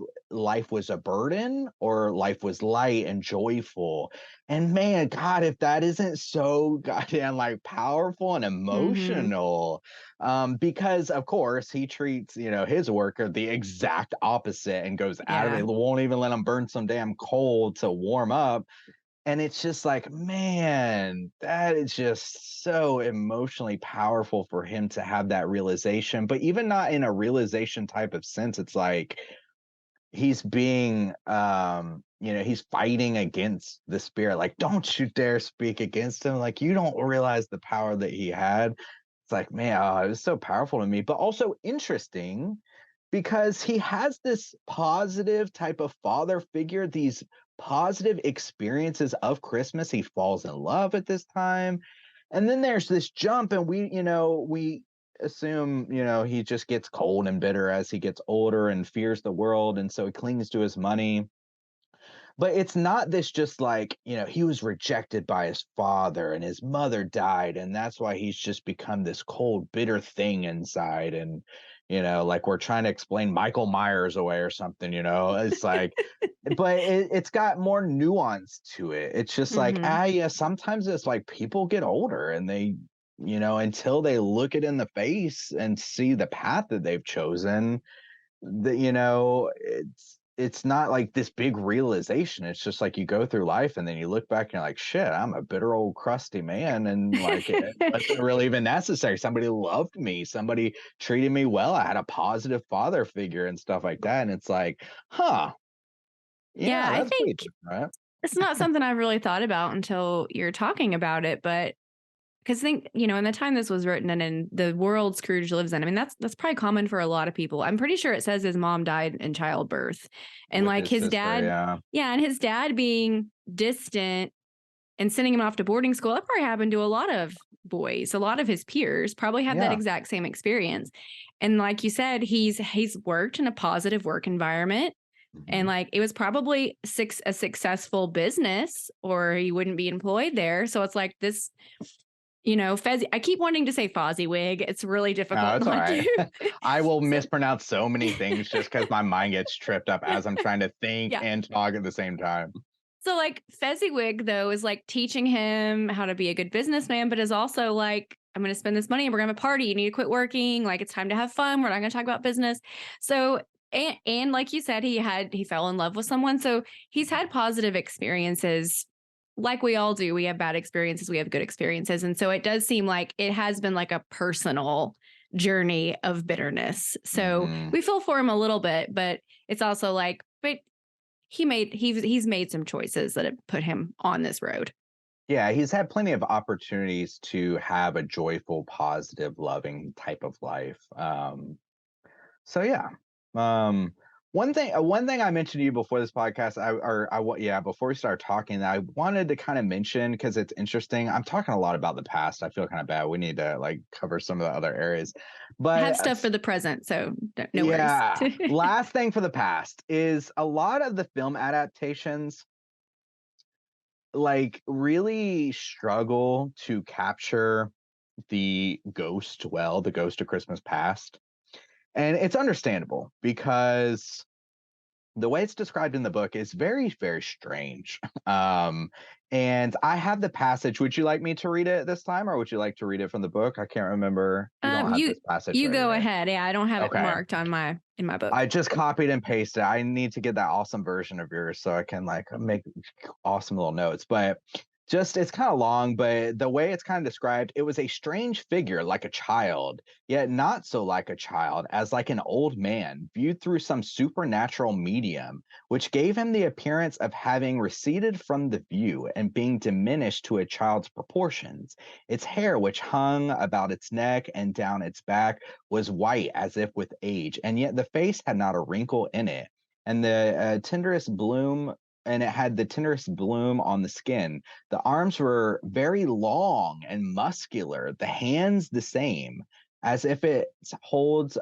was a burden or life was light and joyful. And man, God, if that isn't so goddamn like powerful and Mm-hmm. emotional, because of course he treats, you know, his worker the exact opposite and goes out of Yeah. it, won't even let him burn some damn coal to warm up. And it's just like, man, that is just so emotionally powerful for him to have that realization, but even not in a realization type of sense. It's like he's being, you know, he's fighting against the spirit. Like, don't you dare speak against him. Like, you don't realize the power that he had. It's like, man, oh, it was so powerful to me, but also interesting because he has this positive type of father figure, these positive experiences of Christmas. He falls in love at this time. And then there's this jump, and we assume, you know, he just gets cold and bitter as he gets older and fears the world. And so he clings to his money. But it's not this just like, you know, he was rejected by his father and his mother died. And that's why he's just become this cold, bitter thing inside. And, you know, like we're trying to explain Michael Myers away or something, you know, it's like, but it's got more nuance to it. It's just like, Mm-hmm. yeah, sometimes it's like people get older and they, you know, until they look it in the face and see the path that they've chosen, that, you know, it's not like this big realization. It's just like you go through life and then you look back and you're like, shit, I'm a bitter old crusty man, and like it wasn't really even necessary. Somebody loved me, somebody treated me well, I had a positive father figure and stuff like that. And it's like, huh, Yeah, yeah, I that's pretty think different. it's not something I've really thought about until you're talking about it, but because think, you know, in the time this was written and in the world Scrooge lives in, I mean, that's probably common for a lot of people. I'm pretty sure it says his mom died in childbirth. And With like his his sister, dad, yeah. yeah, and his dad being distant and sending him off to boarding school, that probably happened to a lot of boys. A lot of his peers probably had that Yeah. exact same experience. And like you said, he's worked in a positive work environment. And Mhm. like it was probably a successful business, or he wouldn't be employed there. So it's like this, you know, Fezzy. I keep wanting to say Fozziwig. It's really No, difficult it's all not right. to. I will So, mispronounce so many things just because my mind gets tripped up as I'm trying to think yeah. and talk at the same time. So like Fezziwig though is like teaching him how to be a good businessman, but is also like, I'm going to spend this money and we're going to have a party. You need to quit working. Like it's time to have fun. We're not going to talk about business. So and like you said, he fell in love with someone. So he's had positive experiences. Like we all do. We have bad experiences. We have good experiences. And so it does seem like it has been like a personal journey of bitterness. So Mhm. we feel for him a little bit, but it's also like, but he's made some choices that have put him on this road. Yeah, he's had plenty of opportunities to have a joyful, positive, loving type of life. So yeah. Um, one thing I mentioned to you before this podcast, before we start talking, that I wanted to kind of mention because it's interesting. I'm talking a lot about the past. I feel kind of bad. We need to like cover some of the other areas, I have but stuff for the present, so no worries. yeah. Last thing for the past is a lot of the film adaptations like really struggle to capture the ghost of Christmas past. And it's understandable because the way it's described in the book is very, very strange. And I have the passage. Would you like me to read it this time, or would you like to read it from the book? I can't remember. You don't have You this passage you ready, go right? ahead. Yeah, I don't have it Okay. marked on my in my book. I just copied and pasted. I need to get that awesome version of yours so I can like make awesome little notes. But just it's kind of long, but the way it's kind of described, it was a strange figure like a child, yet not so like a child, as like an old man, viewed through some supernatural medium, which gave him the appearance of having receded from the view and being diminished to a child's proportions. Its hair, which hung about its neck and down its back, was white as if with age, and yet the face had not a wrinkle in it, and it had the tenderest bloom on the skin. The arms were very long and muscular, the hands the same, as if its holds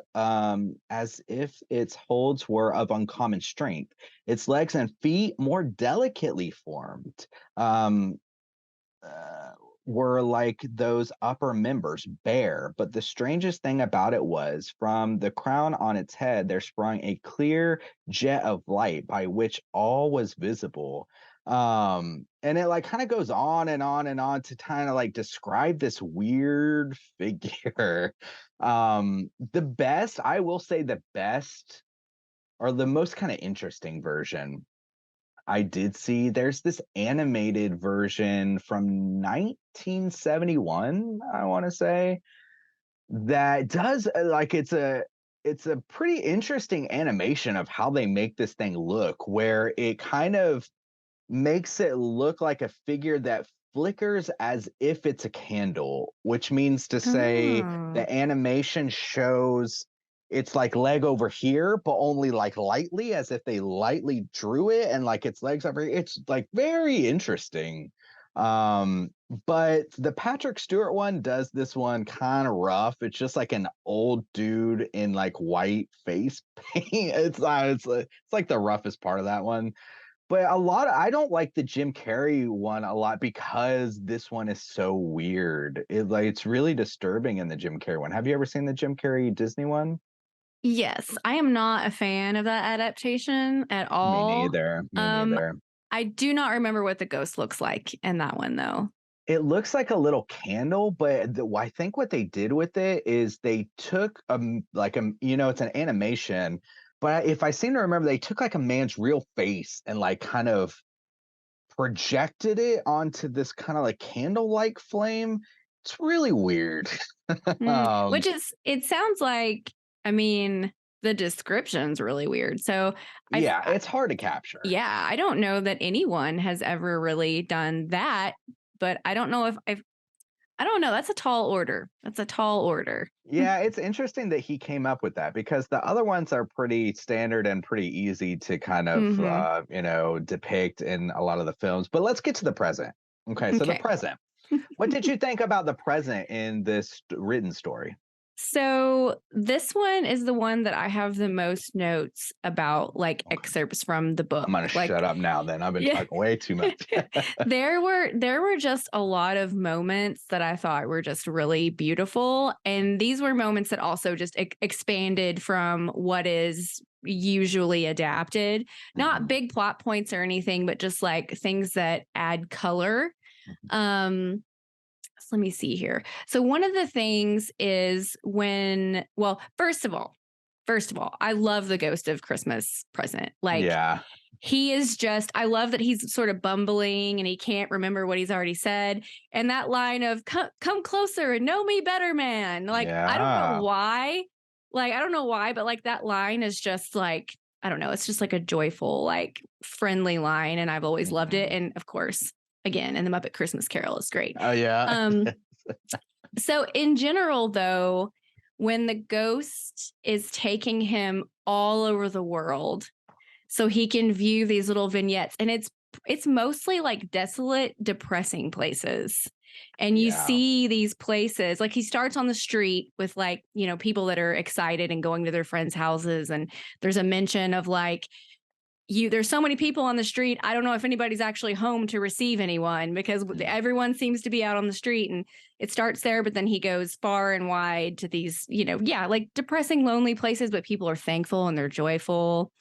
were of uncommon strength. Its legs and feet more delicately formed. Um, uh, were like those upper members, bare. But the strangest thing about it was from the crown on its head, there sprung a clear jet of light by which all was visible. And it like kind of goes on and on and on to kind of like describe this weird figure. The best, I will say, the best or the most kind of interesting version I did see, there's this animated version from 1971, I want to say, that does like it's a pretty interesting animation of how they make this thing look, where it kind of makes it look like a figure that flickers as if it's a candle, which means to say Oh. the animation shows its like leg over here, but only like lightly, as if they lightly drew it, and like its legs over here. It's like very interesting. But the Patrick Stewart one does this one kind of rough. It's just like an old dude in like white face paint. It's like the roughest part of that one. But I don't like the Jim Carrey one a lot because this one is so weird. It's really disturbing in the Jim Carrey one. Have you ever seen the Jim Carrey Disney one? Yes, I am not a fan of that adaptation at Me all. neither. Me Um, neither. I do not remember what the ghost looks like in that one though. It looks like a little candle, but I think what they did with it is they took it's an animation, but if I seem to remember, they took like a man's real face and like kind of projected it onto this kind of like candle-like flame. It's really weird. Which um, is, it sounds like, I mean, the description's really weird. So yeah, it's hard to capture. yeah, I don't know that anyone has ever really done that, but I don't know if I don't know. That's a tall order. That's a tall order. Yeah, it's interesting that he came up with that because the other ones are pretty standard and pretty easy to kind of, Mm-hmm. depict in a lot of the films. But let's get to the present. Okay, so the Okay. present. What did you think about the present in this written story? So this one is the one that I have the most notes about, like excerpts from the book. I'm gonna shut Like, up now. Then I've been yeah, talking way too much. there were just a lot of moments that I thought were just really beautiful, and these were moments that also just expanded from what is usually adapted. Not Mhm, big plot points or anything, but just like things that add color. mhm. Um, so let me see here. So one of the things is when, well, first of all, I love the Ghost of Christmas Present. Like, Yeah, he is just, I love that he's sort of bumbling and he can't remember what he's already said. And that line of come closer and know me better, man. Like, I don't know yeah. why. Like, I don't know why, but like that line is just like, I don't know. It's just like a joyful, like friendly line. And I've always loved it. Mhm. And of course, again, and the Muppet Christmas Carol is great. Oh yeah. Um, so in general, though, when the ghost is taking him all over the world so he can view these little vignettes, and it's mostly like desolate, depressing places. And you Yeah. see these places, like he starts on the street with like, people that are excited and going to their friends' houses. And there's a mention of like, there's so many people on the street. I don't know if anybody's actually home to receive anyone because Mm. everyone seems to be out on the street, and it starts there, but then he goes far and wide to these, yeah, like depressing, lonely places, but people are thankful and they're joyful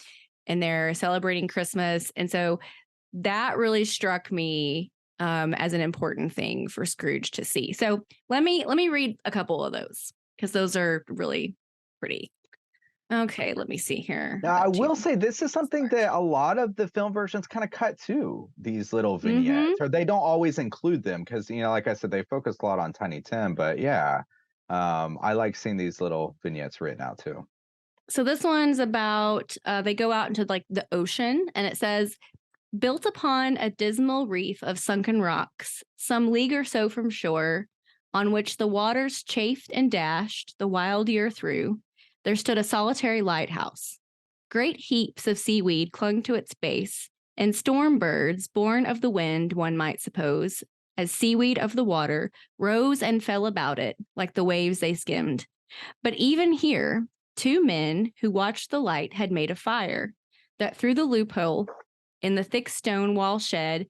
and they're celebrating Christmas. And so that really struck me as an important thing for Scrooge to see. So let me read a couple of those because those are really pretty. Okay, let me see here. Now, I will say this is something that a lot of the film versions kind of cut to these little Mm-hmm. vignettes, or they don't always include them because, like I said, they focus a lot on Tiny Tim. But yeah, I like seeing these little vignettes written out too. So this one's about they go out into like the ocean, and it says, built upon a dismal reef of sunken rocks, some league or so from shore, on which the waters chafed and dashed the wild year through, there stood a solitary lighthouse. Great heaps of seaweed clung to its base, and storm birds, born of the wind, one might suppose, as seaweed of the water, rose and fell about it like the waves they skimmed. But even here, two men who watched the light had made a fire that through the loophole in the thick stone wall shed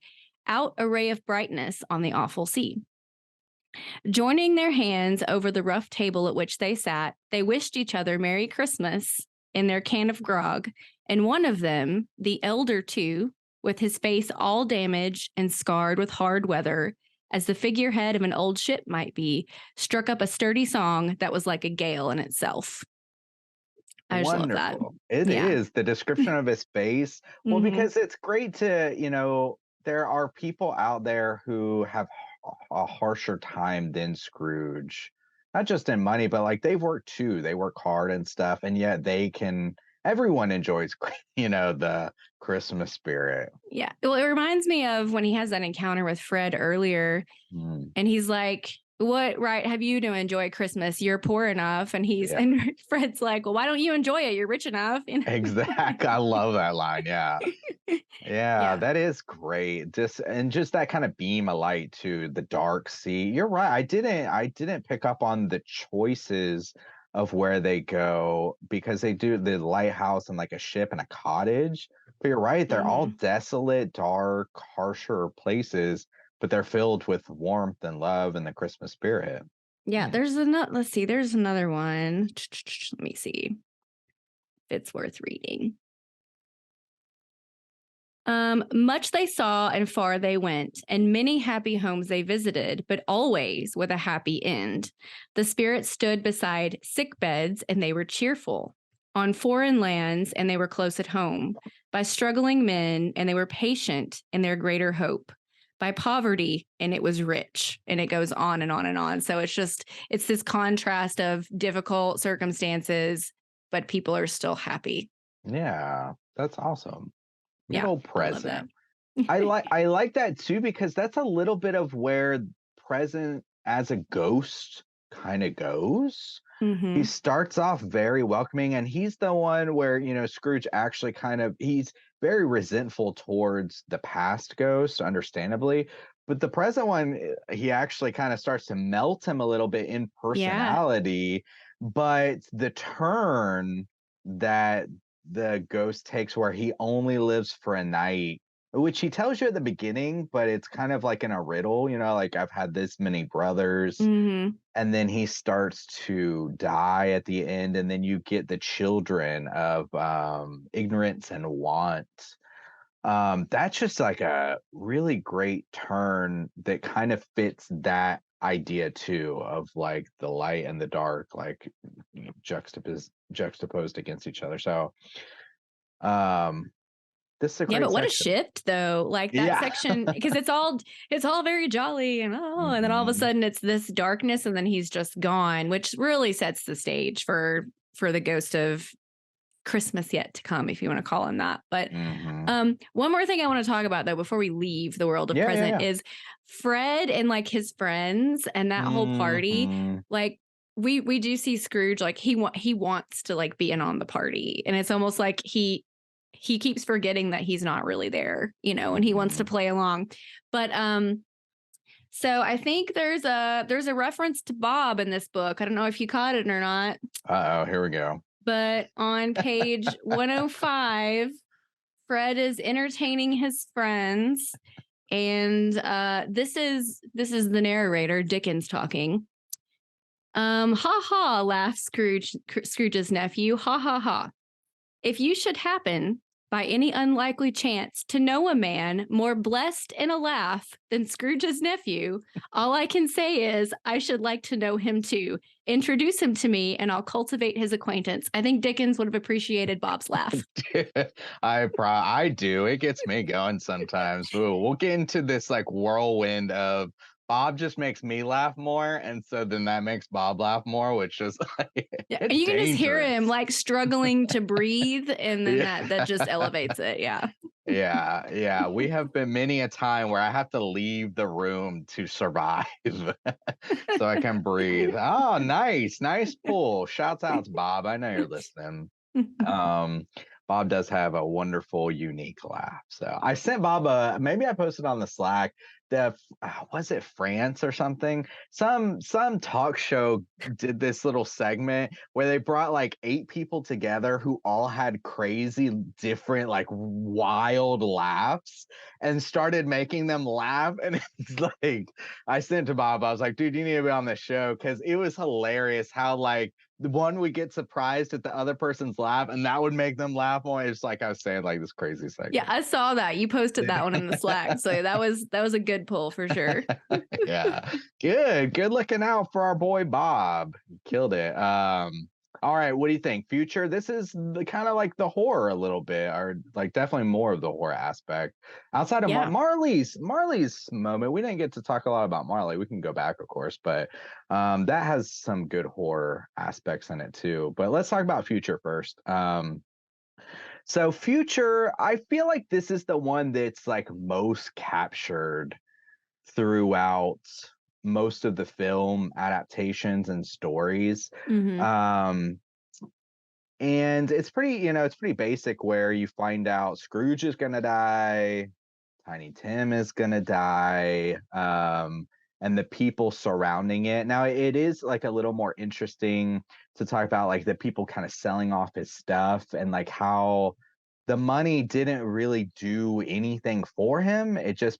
out a ray of brightness on the awful sea. Joining their hands over the rough table at which they sat, they wished each other Merry Christmas in their can of grog, and one of them, the elder two, with his face all damaged and scarred with hard weather, as the figurehead of an old ship might be, struck up a sturdy song that was like a gale in itself. I just love that. Wonderful. It Yeah. is the description of his face. Well, Mhm. because it's great to, there are people out there who have a harsher time than Scrooge, not just in money, but like they've worked too. They work hard and stuff, and yet everyone enjoys, the Christmas spirit. Yeah. Well, it reminds me of when he has that encounter with Fred earlier, Mm, and he's like, "What right have you to enjoy Christmas? You're poor enough." And yeah, and Fred's like, "Well, why don't you enjoy it? You're rich enough." exactly. I love that line. Yeah. Yeah, Yeah. that is great. Just that kind of beam of light to the dark sea. You're right. I didn't pick up on the choices of where they go because they do the lighthouse and like a ship and a cottage. But you're right, they're all Mhm. desolate, dark, harsher places, but they're filled with warmth and love and the Christmas spirit. Yeah. Yeah. There's another. Let's see. There's another one. Let me see if it's worth reading. Much they saw and far they went, and many happy homes they visited, but always with a happy end. The spirits stood beside sick beds, and they were cheerful. On foreign lands, and they were close at home. By struggling men, and they were patient in their greater hope. By poverty, and it was rich. And it goes on and on and on. So it's this contrast of difficult circumstances, but people are still happy. Yeah, that's awesome. Good Yeah, old I love that. present. I like that too because that's a little bit of where present as a ghost kind of goes. He Hmm. starts off very welcoming and he's the one where, Scrooge actually he's very resentful towards the past ghost, understandably. But the present one, he actually kind of starts to melt him a little bit in Yeah. personality. But the turn that the ghost takes where he only lives for a night, which he tells you at the beginning, but it's kind of like in a riddle, like I've had this many brothers, Hmm. and then he starts to die at the end, and then you get the children of ignorance and want. That's just like a really great turn that kind of fits that idea too of like the light and the dark, like juxtaposed against each other. So um this is a Yeah, great but what a section. shift though. Like that Yeah. section, because it's all very jolly and then all of a Mhm. sudden it's this darkness and then he's just gone, which really sets the stage for the ghost of Christmas yet to come, if you want to call him that. But Mhm. one more thing I want to talk about though before we leave the world of Yeah, yeah, present yeah. is Fred and like his friends and that whole party. Mhm. Like we do see Scrooge like he wants to like be in on the party, and it's almost like he keeps forgetting that he's not really there, and he wants to Mhm. play along. But so I think there's a reference to Bob in this book. I don't know if you caught it or not, Uh-oh, here we go. but on page 105, Fred is entertaining his friends, and this is the narrator Dickens talking. Ha ha, laughs Scrooge's nephew. Ha ha ha. If you should happen, by any unlikely chance, to know a man more blessed in a laugh than Scrooge's nephew, all I can say is I should like to know him too. Introduce him to me, and I'll cultivate his acquaintance. I think Dickens would have appreciated Bob's laugh. I do. It gets me going sometimes. Ooh, we'll get into this like whirlwind of Bob just makes me laugh more, and so then that makes Bob laugh more, which is like Yeah, and it's you can just hear him dangerous. like struggling to breathe, and then Yeah. that just elevates it. Yeah. Yeah, yeah. We have been many a time where I have to leave the room to survive so I can breathe. Oh, nice. Nice pull. Shouts out to Bob. I know you're listening. Um, Bob does have a wonderful, unique laugh. So I sent Bob maybe I posted on the Slack was it France or something? Some talk show did this little segment where they brought like 8 people together who all had crazy, different, like wild laughs and started making them laugh. And it's like, I sent to Bob, I was like, dude, you need to be on the show, because it was hilarious how like the one would get surprised at the other person's laugh, and that would make them laugh more. It's like I was saying, like this crazy segment. Yeah, I saw that. You posted that one in the Slack. So that was a good pull for sure. Yeah. Good looking out for our boy Bob. He killed it. All right, what do you think? Future, this is the kind of like the horror a little bit, or like definitely more of the horror aspect. Outside of Yeah. Marley's moment, we didn't get to talk a lot about Marley. We can go back, of course, but that has some good horror aspects in it too. But let's talk about Future first. So Future, I feel like this is the one that's like most captured throughout most of the film adaptations and stories. Mhm. And it's pretty, it's pretty basic, where you find out Scrooge is gonna die, Tiny Tim is gonna die, and the people surrounding it. Now it is like a little more interesting to talk about like the people kind of selling off his stuff, and like how the money didn't really do anything for him. It just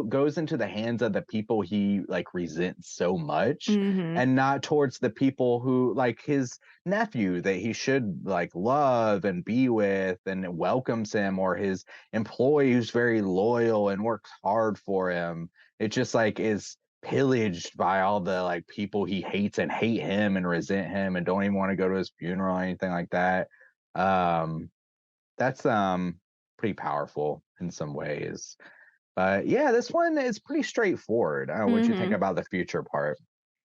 goes into the hands of the people he like resents so much, Mhm. and not towards the people who, like his nephew that he should like love and be with and welcomes him, or his employee who's very loyal and works hard for him. It just like is pillaged by all the like people he hates and hate him and resent him and don't even want to go to his funeral or anything like that. That's pretty powerful in some ways. But yeah, this one is pretty straightforward. I don't know what you think Mhm. about the future part.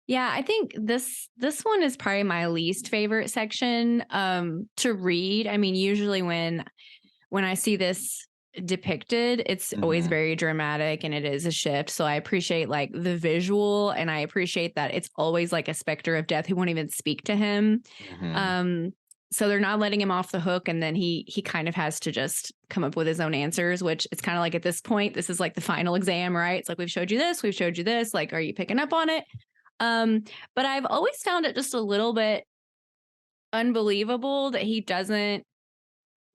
Yeah, I think this one is probably my least favorite section to read. I mean, usually when I see this depicted, it's always Mhm. very dramatic and it is a shift. So I appreciate like the visual, and I appreciate that it's always like a specter of death who won't even speak to him. Mhm. Um so they're not letting him off the hook, and then he kind of has to just come up with his own answers, which it's kind of like at this point this is like the final exam, right? It's like we've showed you this, like are you picking up on it? Um but I've always found it just a little bit unbelievable that he doesn't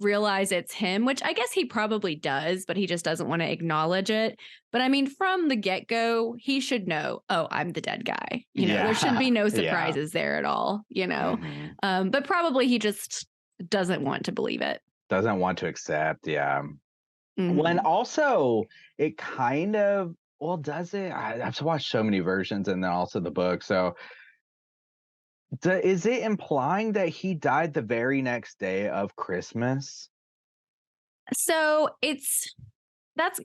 realize it's him, which I guess he probably does, but he just doesn't want to acknowledge it. But I mean, from the get go, he should know, oh, I'm the dead guy. There should Yeah. be no Yeah. surprises there at all. Mhm. But probably he just doesn't want to believe it. Doesn't want to accept. Yeah. When Hmm. also it kind of, well, does it? I've watched so many versions, and then also the book. So is it implying that he died the very next day of Christmas? So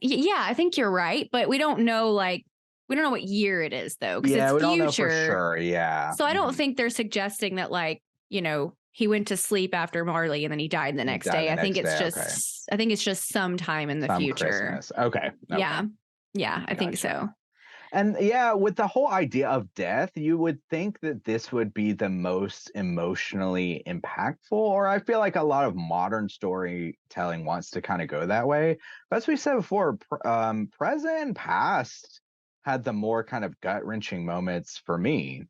yeah, I think you're right, but we don't know what year it is though, because Yeah, it's we don't know for future. sure. Yeah. So I don't Mhm. think they're suggesting that he went to sleep after Marley and then he died the He next died day. the next day. Okay. I think it's just sometime in the Some future. Christmas. Okay. Okay. Yeah. Yeah, I think Gotcha. so. And yeah, with the whole idea of death, you would think that this would be the most emotionally impactful, or I feel like a lot of modern storytelling wants to kind of go that way. But as we said before, present and past had the more kind of gut wrenching moments for me.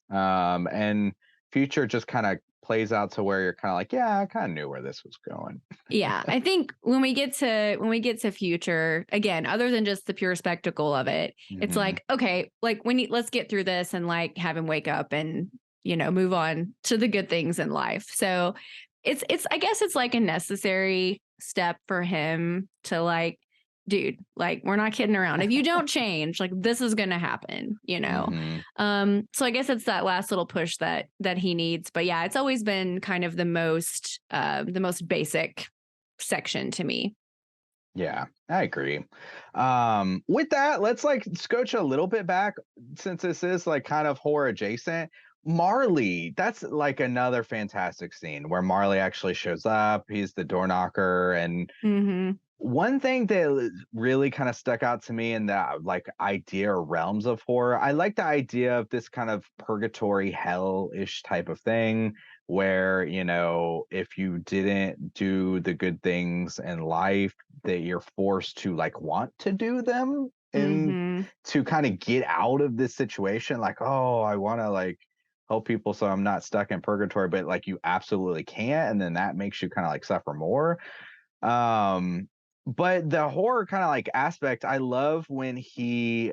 And future just kind of plays out to where you're kind of like, yeah, I kind of knew where this was going. Yeah, I think when we get to future, again, other than just the pure spectacle of it, it's Hmm. like, okay, like let's get through this and like have him wake up and move on to the good things in life. So it's I guess it's like a necessary step for him to like, dude, like we're not kidding around. If you don't change, like this is gonna happen. Hmm. So I guess it's that last little push that he needs. But yeah, it's always been kind of the most basic section to me. Yeah, I agree. With that, let's like scooch a little bit back, since this is like kind of horror adjacent. Marley, that's like another fantastic scene where Marley actually shows up. He's the door knocker. And Mhm. one thing that really kind of stuck out to me in that like idea or realms of horror, I like the idea of this kind of purgatory hell-ish type of thing, where if you didn't do the good things in life, that you're forced to like want to do them and Mm-hmm. to kind of get out of this situation. Like, oh, I want to like help people so I'm not stuck in purgatory, but like you absolutely can't. And then that makes you kind of like suffer more. But the horror kind of like aspect, I love when he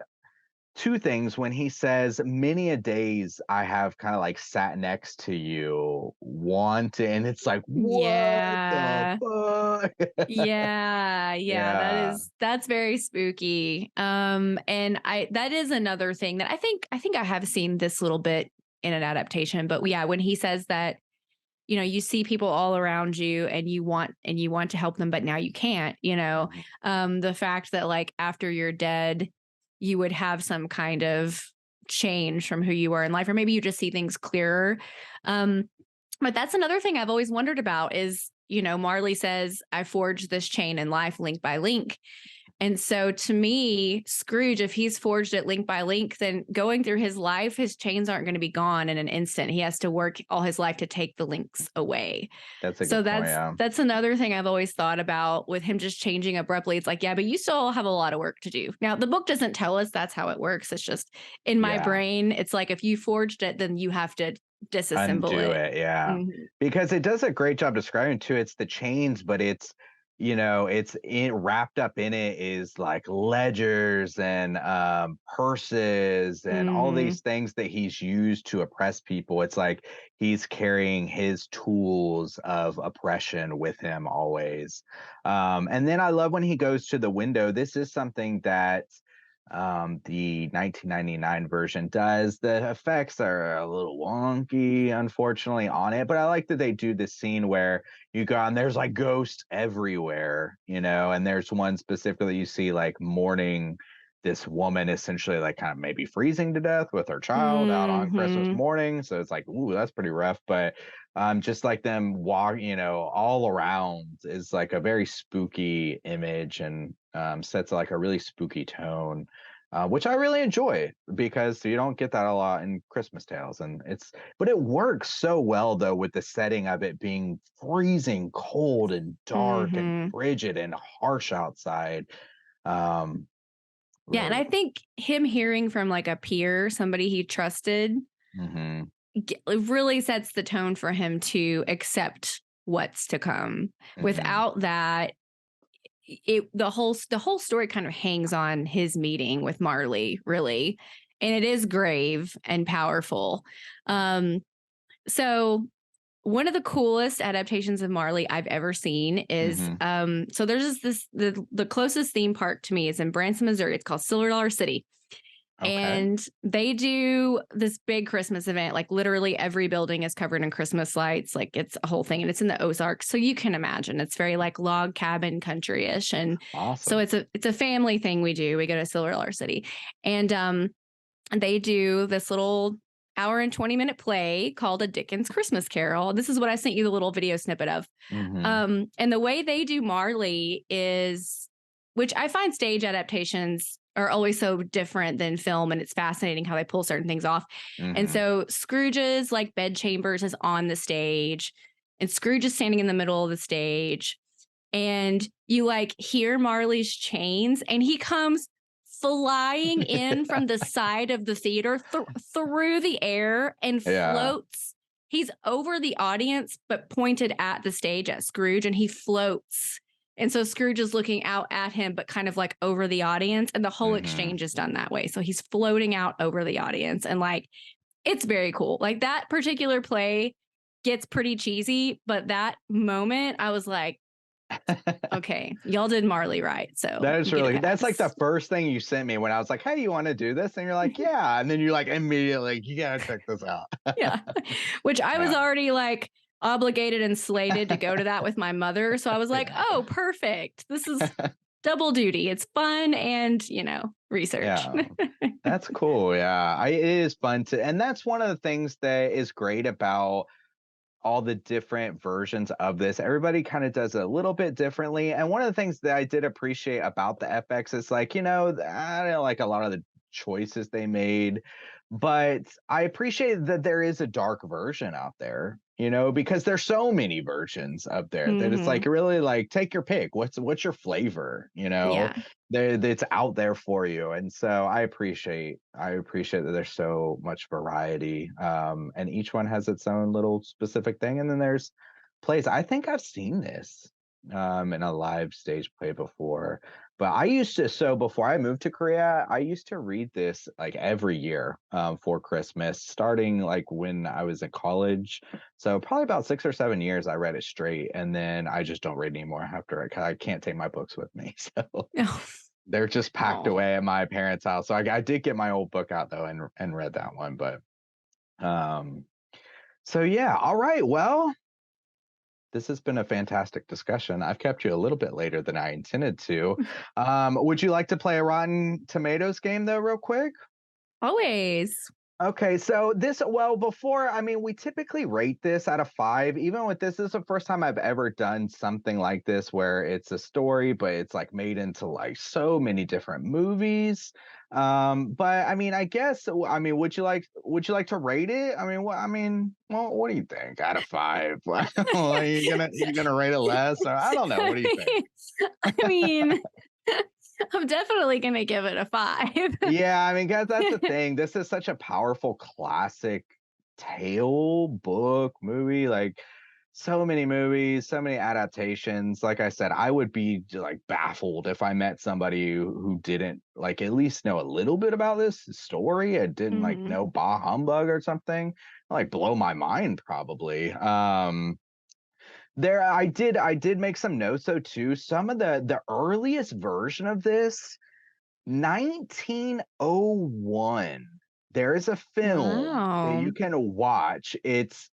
two things when he says many a days I have kind of like sat next to you want and it's like what the Yeah. fuck. Yeah. That's very spooky. And that is another thing that I think I have seen this little bit in an adaptation, but yeah, when he says that, you see people all around you and you want to help them, but now you can't, the fact that like after you're dead, you would have some kind of change from who you were in life, or maybe you just see things clearer. But that's another thing I've always wondered about is, Marley says, I forged this chain in life link by link. And so to me, Scrooge, if he's forged it link by link, then going through his life, his chains aren't going to be gone in an instant. He has to work all his life to take the links away. That's a So good point, yeah. that's another thing I've always thought about with him just changing abruptly. It's like, yeah, but you still have a lot of work to do. Now, the book doesn't tell us that's how it works. It's just in my brain. It's like, if you forged it, then you have to disassemble Undo it, yeah. Mhm. Because it does a great job describing too. It's the chains, but it's wrapped up in it is like ledgers and purses and all these things that he's used to oppress people. It's like he's carrying his tools of oppression with him always. And then I love when he goes to the window. This is something that the 1999 version does. The effects are a little wonky, unfortunately, on it, but I like that they do this scene where you go and there's like ghosts everywhere, and there's one specifically you see like mourning this woman essentially like kind of maybe freezing to death with her child out on Christmas morning. So it's like, ooh, that's pretty rough. But just like them walk, all around is like a very spooky image and sets like a really spooky tone. Which I really enjoy because you don't get that a lot in Christmas tales, but it works so well though with the setting of it being freezing cold and dark and frigid and harsh outside. Yeah, and I think him hearing from like a peer, somebody he trusted, it really sets the tone for him to accept what's to come. Without that, the whole story kind of hangs on his meeting with Marley, really, and it is grave and powerful. So one of the coolest adaptations of Marley I've ever seen is so there's the closest theme park to me is in Branson, Missouri. It's called Silver Dollar City. Okay. And they do this big Christmas event. Like literally every building is covered in Christmas lights. Like it's a whole thing, and it's in the Ozarks. So you can imagine it's very like log cabin country-ish. And so it's a family thing we do. We go to Silver Dollar City, and they do this little hour and 20-minute play called A Dickens Christmas Carol. This is what I sent you the little video snippet of. And the way they do Marley is, which I find stage adaptations are always so different than film, and it's fascinating how they pull certain things off. And so Scrooge's like bedchambers is on the stage, and Scrooge is standing in the middle of the stage, and you like hear Marley's chains, and he comes flying in from the side of the theater through the air and floats. He's over the audience, but pointed at the stage at Scrooge, and he floats. And so Scrooge is looking out at him, but kind of like over the audience. And the whole exchange is done that way. So he's floating out over the audience. And like, it's very cool. Like that particular play gets pretty cheesy. But that moment, I was like, okay, y'all did Marley right. So that's like the first thing you sent me when I was like, hey, you want to do this? And you're like, yeah. And then you're like, immediately, like, you got to check this out. Yeah. Which I was already like, obligated and slated to go to that with my mother. So I was like, oh, perfect. This is double duty. It's fun and, research. Yeah, that's cool. Yeah, it is fun and that's one of the things that is great about all the different versions of this. Everybody kind of does it a little bit differently. And one of the things that I did appreciate about the FX is like, I don't like a lot of the choices they made, but I appreciate that there is a dark version out there. because there's so many versions up there that it's like Mhm. really like take your pick. What's your flavor? Yeah. It's out there for you. And so I appreciate that there's so much variety. And each one has its own little specific thing. And then there's plays. I think I've seen this in a live stage play before. But so before I moved to Korea, I used to read this like every year for Christmas, starting like when I was in college. So probably about 6 or 7 years, I read it straight, and then I just don't read anymore after it 'cause I can't take my books with me. So they're just packed Oh. away at my parents' house. So I did get my old book out though and read that one. But um, so yeah, all right. Well, this has been a fantastic discussion. I've kept you a little bit later than I intended to. Would you like to play a Rotten Tomatoes game though, real quick? Always. Okay, so we typically rate this out of 5. Even with this is the first time I've ever done something like this where it's a story, but it's like made into like so many different movies. But I mean, I guess, would you like to rate it? What do you think out of 5? Are you gonna rate it less? Or, I don't know. What do you think? I mean, I'm definitely gonna give it a 5. Yeah, I mean, guys, that's the thing. This is such a powerful classic tale, book, movie. Like, so many movies, so many adaptations. Like I said, I would be like baffled if I met somebody who didn't like at least know a little bit about this story and didn't like Mhm. know bah humbug or something. Like blow my mind probably. There I did make some notes though too. Some of the earliest version of this 1901. There is a film that Wow. you can watch. It's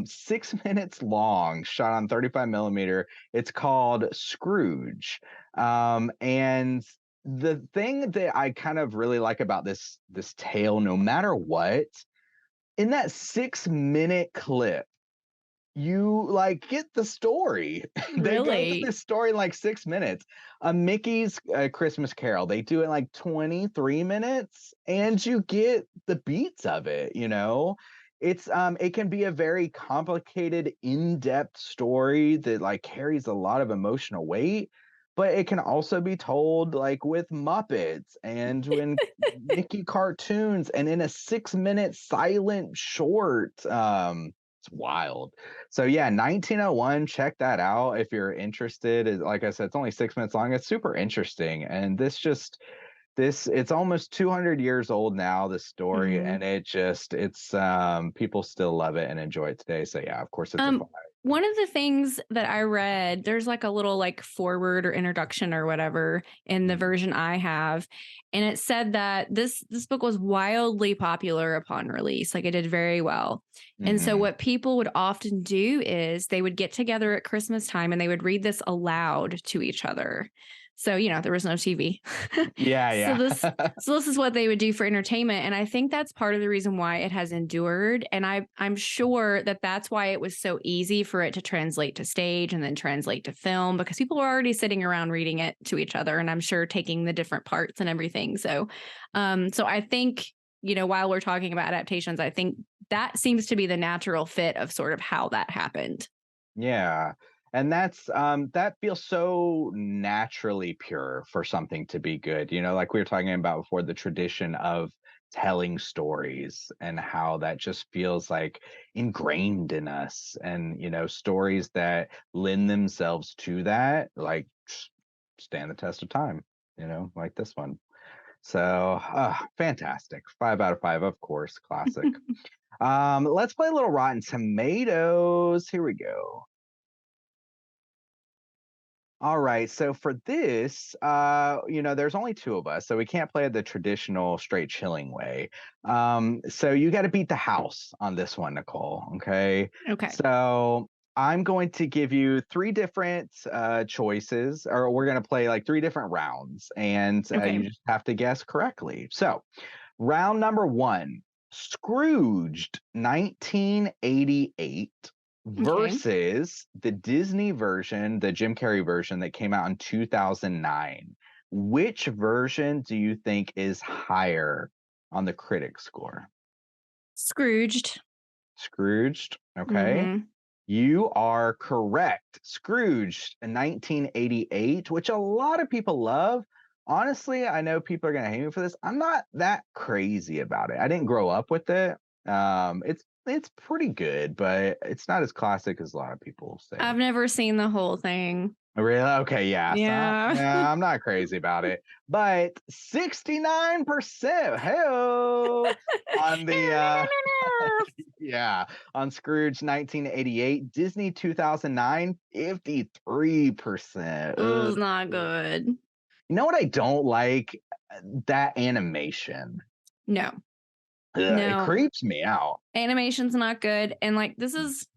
6 minutes long, shot on 35 millimeter. It's called Scrooge. And the thing that I kind of really like about this tale, no matter what, in that 6 minute clip, you like get the story. They go through Really? this story in like 6 minutes. Mickey's Christmas Carol, they do it in like 23 minutes, and you get the beats of it. It can be a very complicated, in-depth story that like carries a lot of emotional weight, but it can also be told like with Muppets and when Mickey cartoons and in a 6 minute silent short. It's wild. So yeah, 1901, check that out if you're interested. Like I said, it's only 6 minutes long. It's super interesting. And it's almost 200 years old now, this story, Mhm. and it's people still love it and enjoy it today. So yeah, of course it's a Um, five. One of the things that I read, there's like a little like foreword or introduction or whatever in the Mhm. version I have, and it said that this book was wildly popular upon release. Like it did very well. And so Mhm. what people would often do is they would get together at Christmas time and they would read this aloud to each other. So, there was no TV. Yeah, so yeah. this so this is what they would do for entertainment, and I think that's part of the reason why it has endured, and I'm sure that that's why it was so easy for it to translate to stage and then translate to film because people were already sitting around reading it to each other, and I'm sure taking the different parts and everything. So I think, while we're talking about adaptations, I think that seems to be the natural fit of sort of how that happened. Yeah. And that feels so naturally pure for something to be good. Like we were talking about before, the tradition of telling stories and how that just feels like ingrained in us. And, stories that lend themselves to that, like stand the test of time, like this one. So fantastic. 5 out of 5, of course, classic. Let's play a little Rotten Tomatoes. Here we go. All right. So for this, there's only 2 of us, so we can't play it the traditional straight chilling way. So you got to beat the house on this one, Nicole. Okay. Okay. So I'm going to give you 3 different choices, or we're going to play like 3 different rounds, and Okay. you just have to guess correctly. So round number 1, Scrooged, 1988 Okay. versus the Disney version, the Jim Carrey version that came out in 2009. Which version do you think is higher on the critic score? Scrooged. Scrooged. Okay. Mhm. You are correct. Scrooged in 1988, which a lot of people love. Honestly, I know people are gonna hate me for this. I'm not that crazy about it. I didn't grow up with it. It's pretty good, but it's not as classic as a lot of people say. I've never seen the whole thing. Really? Okay, yeah. So, Yeah. yeah, I'm not crazy about it. But 69%, hell, on the yeah, on Scrooge 1988, Disney 2009, 53%. It Ugh. was not good. You know what I don't like? That animation. No. It No. creeps me out. Animation's not good. And like this is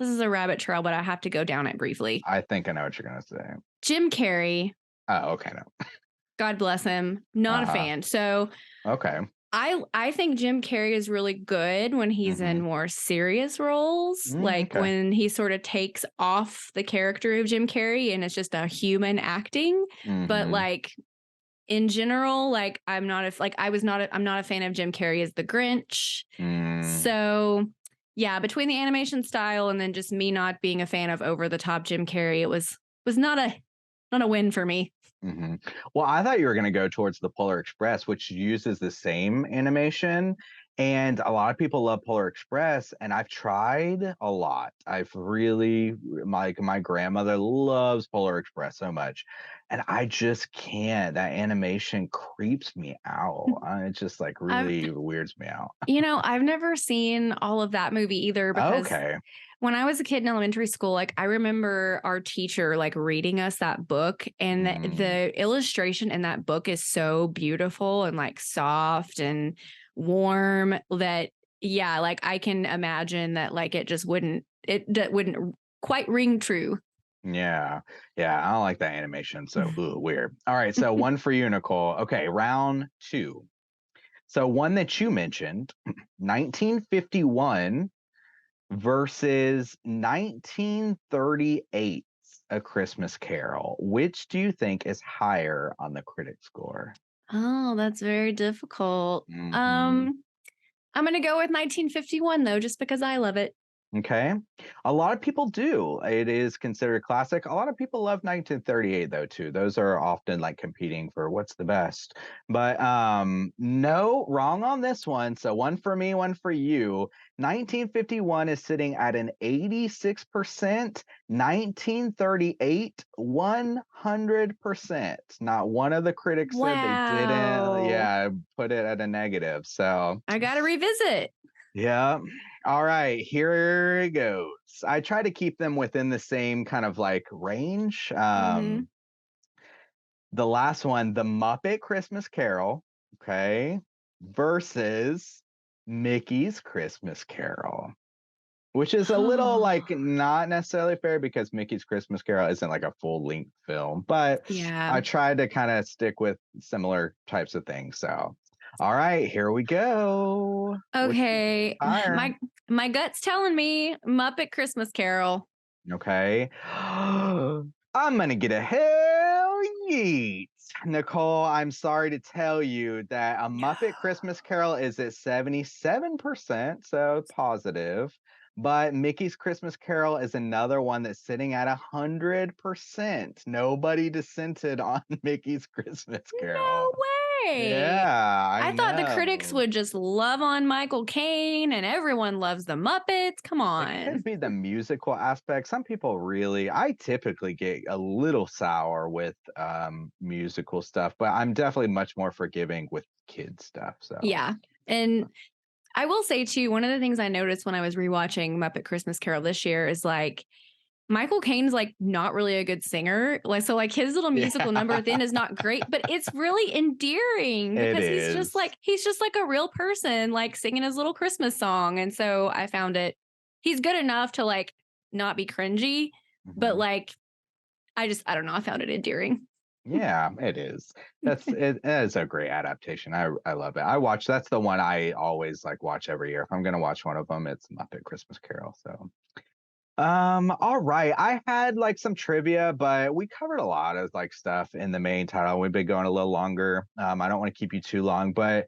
a rabbit trail, but I have to go down it briefly. I think I know what you're gonna say. Jim Carrey, Oh, okay, no. God bless him, not a fan. So Okay. I think Jim Carrey is really good when he's in more serious roles, like Okay. when he sort of takes off the character of Jim Carrey and it's just a human acting. But like in general, like I'm not a fan of Jim Carrey as the Grinch. So yeah, between the animation style and then just me not being a fan of over the top Jim Carrey, it was not a win for me. Well, I thought you were going to go towards the Polar Express, which uses the same animation. And a lot of people love Polar Express, and I've tried a lot. I've really, my grandmother loves Polar Express so much, and I just can't. That animation creeps me out. It just like really weirds me out. You know, I've never seen all of that movie either because Okay. when I was a kid in elementary school, like I remember our teacher like reading us that book, and the illustration in that book is so beautiful and like soft and warm that yeah, like I can imagine that like it just wouldn't quite ring true. Yeah. Yeah. I don't like that animation. So weird. All right. So one for you, Nichole. Okay. Round two. So one that you mentioned, 1951 versus 1938, A Christmas Carol. Which do you think is higher on the critic score? Oh, that's very difficult. I'm gonna go with 1951 though, just because I love it. Okay. A lot of people do. It is considered a classic. A lot of people love 1938 though too. Those are often like competing for what's the best. But no, wrong on this one. So one for me, one for you. 1951 is sitting at an 86%. 1938, 100%. Not one of the critics said they didn't, put it at a negative. So I got to revisit. yeah. All right, here it goes. I try to keep them within the same kind of like range. The last one, The Muppet Christmas Carol, okay, versus Mickey's Christmas Carol, which is a little like not necessarily fair because Mickey's Christmas Carol isn't like a full length film, but I tried to kind of stick with similar types of things. So all right, here we go. Okay. My gut's telling me Muppet Christmas Carol. Okay. I'm gonna get a hell yeet. Nichole, I'm sorry to tell you that A Muppet Christmas Carol is at 77%, so positive. But Mickey's Christmas Carol is another one that's sitting at 100%. Nobody dissented on Mickey's Christmas Carol. No way. Yeah, I thought the critics would just love on Michael Caine and everyone loves the Muppets. Come on. It could be the musical aspect. Some people really, I typically get a little sour with musical stuff, but I'm definitely much more forgiving with kids stuff. So yeah. And I will say too, one of the things I noticed when I was rewatching Muppet Christmas Carol this year is like Michael Caine's like not really a good singer. Like so like his little musical number at the end is not great, but it's really endearing because he's just like a real person like singing his little Christmas song. And so I found he's good enough to like not be cringy, but like I don't know, I found it endearing. Yeah, it is. It is a great adaptation. I love it. That's the one I always like watch every year. If I'm gonna watch one of them, it's Muppet Christmas Carol. So All right. I had like some trivia, but we covered a lot of like stuff in the main title. We've been going a little longer. I don't want to keep you too long, but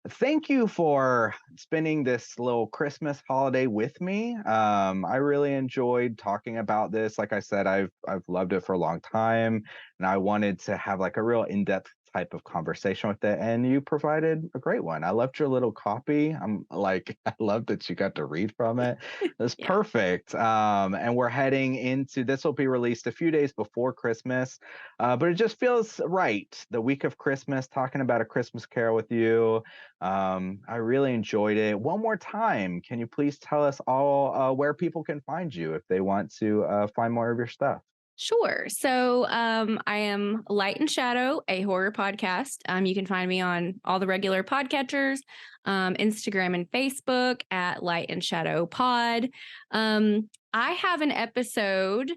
thank you for spending this little Christmas holiday with me. I really enjoyed talking about this. Like I said, I've loved it for a long time, and I wanted to have like a real in-depth type of conversation with it, and you provided a great one. I loved your little copy. I'm like, I love that you got to read from it. That's Yeah. perfect. And we're heading into, this will be released a few days before Christmas, but it just feels right. The week of Christmas, talking about A Christmas Carol with you. I really enjoyed it. One more time, can you please tell us all where people can find you if they want to find more of your stuff? Sure. So I am Light and Shadow, a horror podcast. You can find me on all the regular podcatchers, Instagram and Facebook at Light and Shadow Pod. I have an episode.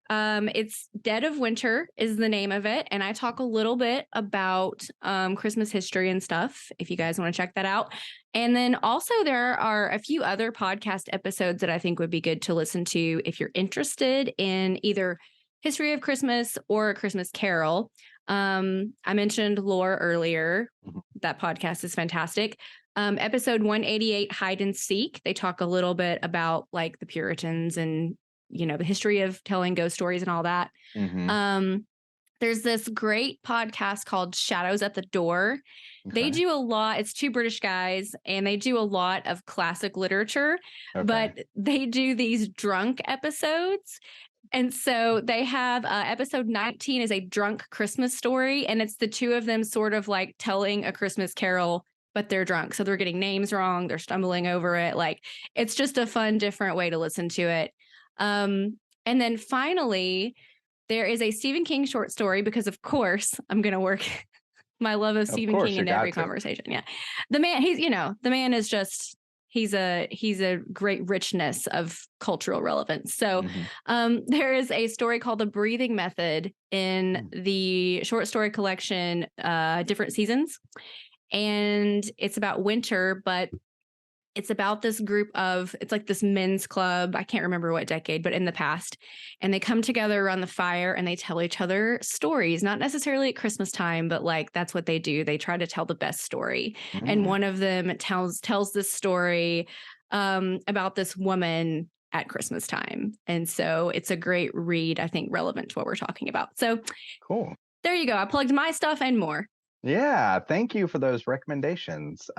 It's Dead of Winter is the name of it. And I talk a little bit about Christmas history and stuff, if you guys want to check that out. And then also there are a few other podcast episodes that I think would be good to listen to if you're interested in either history of Christmas or A Christmas Carol. I mentioned Lore earlier. Mhm. That podcast is fantastic. Episode 188, Hide and Seek. They talk a little bit about like the Puritans and, the history of telling ghost stories and all that. Mhm. There's this great podcast called Shadows at the Door. They Okay. do a lot. It's two British guys, and they do a lot of classic literature, Okay. but they do these drunk episodes. And so they have episode 19 is a drunk Christmas story, and it's the two of them sort of like telling a Christmas carol, but they're drunk. So they're getting names wrong. They're stumbling over it. Like it's just a fun, different way to listen to it. And then finally, there is a Stephen King short story because, of course, I'm going to work my love of Stephen course, King you in got every to. conversation. Yeah. The man, the man is just, he's a great richness of cultural relevance. So Mhm. there is a story called The Breathing Method in Mm. the short story collection, Different Seasons. And it's about winter, but it's about this group of, it's like this men's club. I can't remember what decade, but in the past. And they come together around the fire and they tell each other stories, not necessarily at Christmas time, but like that's what they do. They try to tell the best story. And Mm. one of them tells this story about this woman at Christmas time. And so it's a great read, I think, relevant to what we're talking about. So Cool. there you go. I plugged my stuff and more. Yeah, thank you for those recommendations.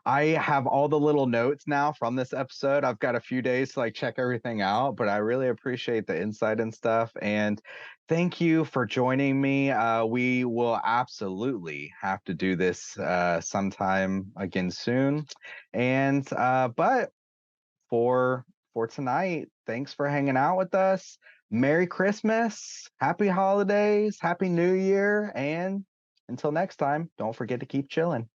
I have all the little notes now from this episode. I've got a few days to like check everything out, but I really appreciate the insight and stuff. And thank you for joining me. We will absolutely have to do this sometime again soon. And but for tonight, thanks for hanging out with us. Merry Christmas, happy holidays, happy New Year, and until next time, don't forget to keep chilling.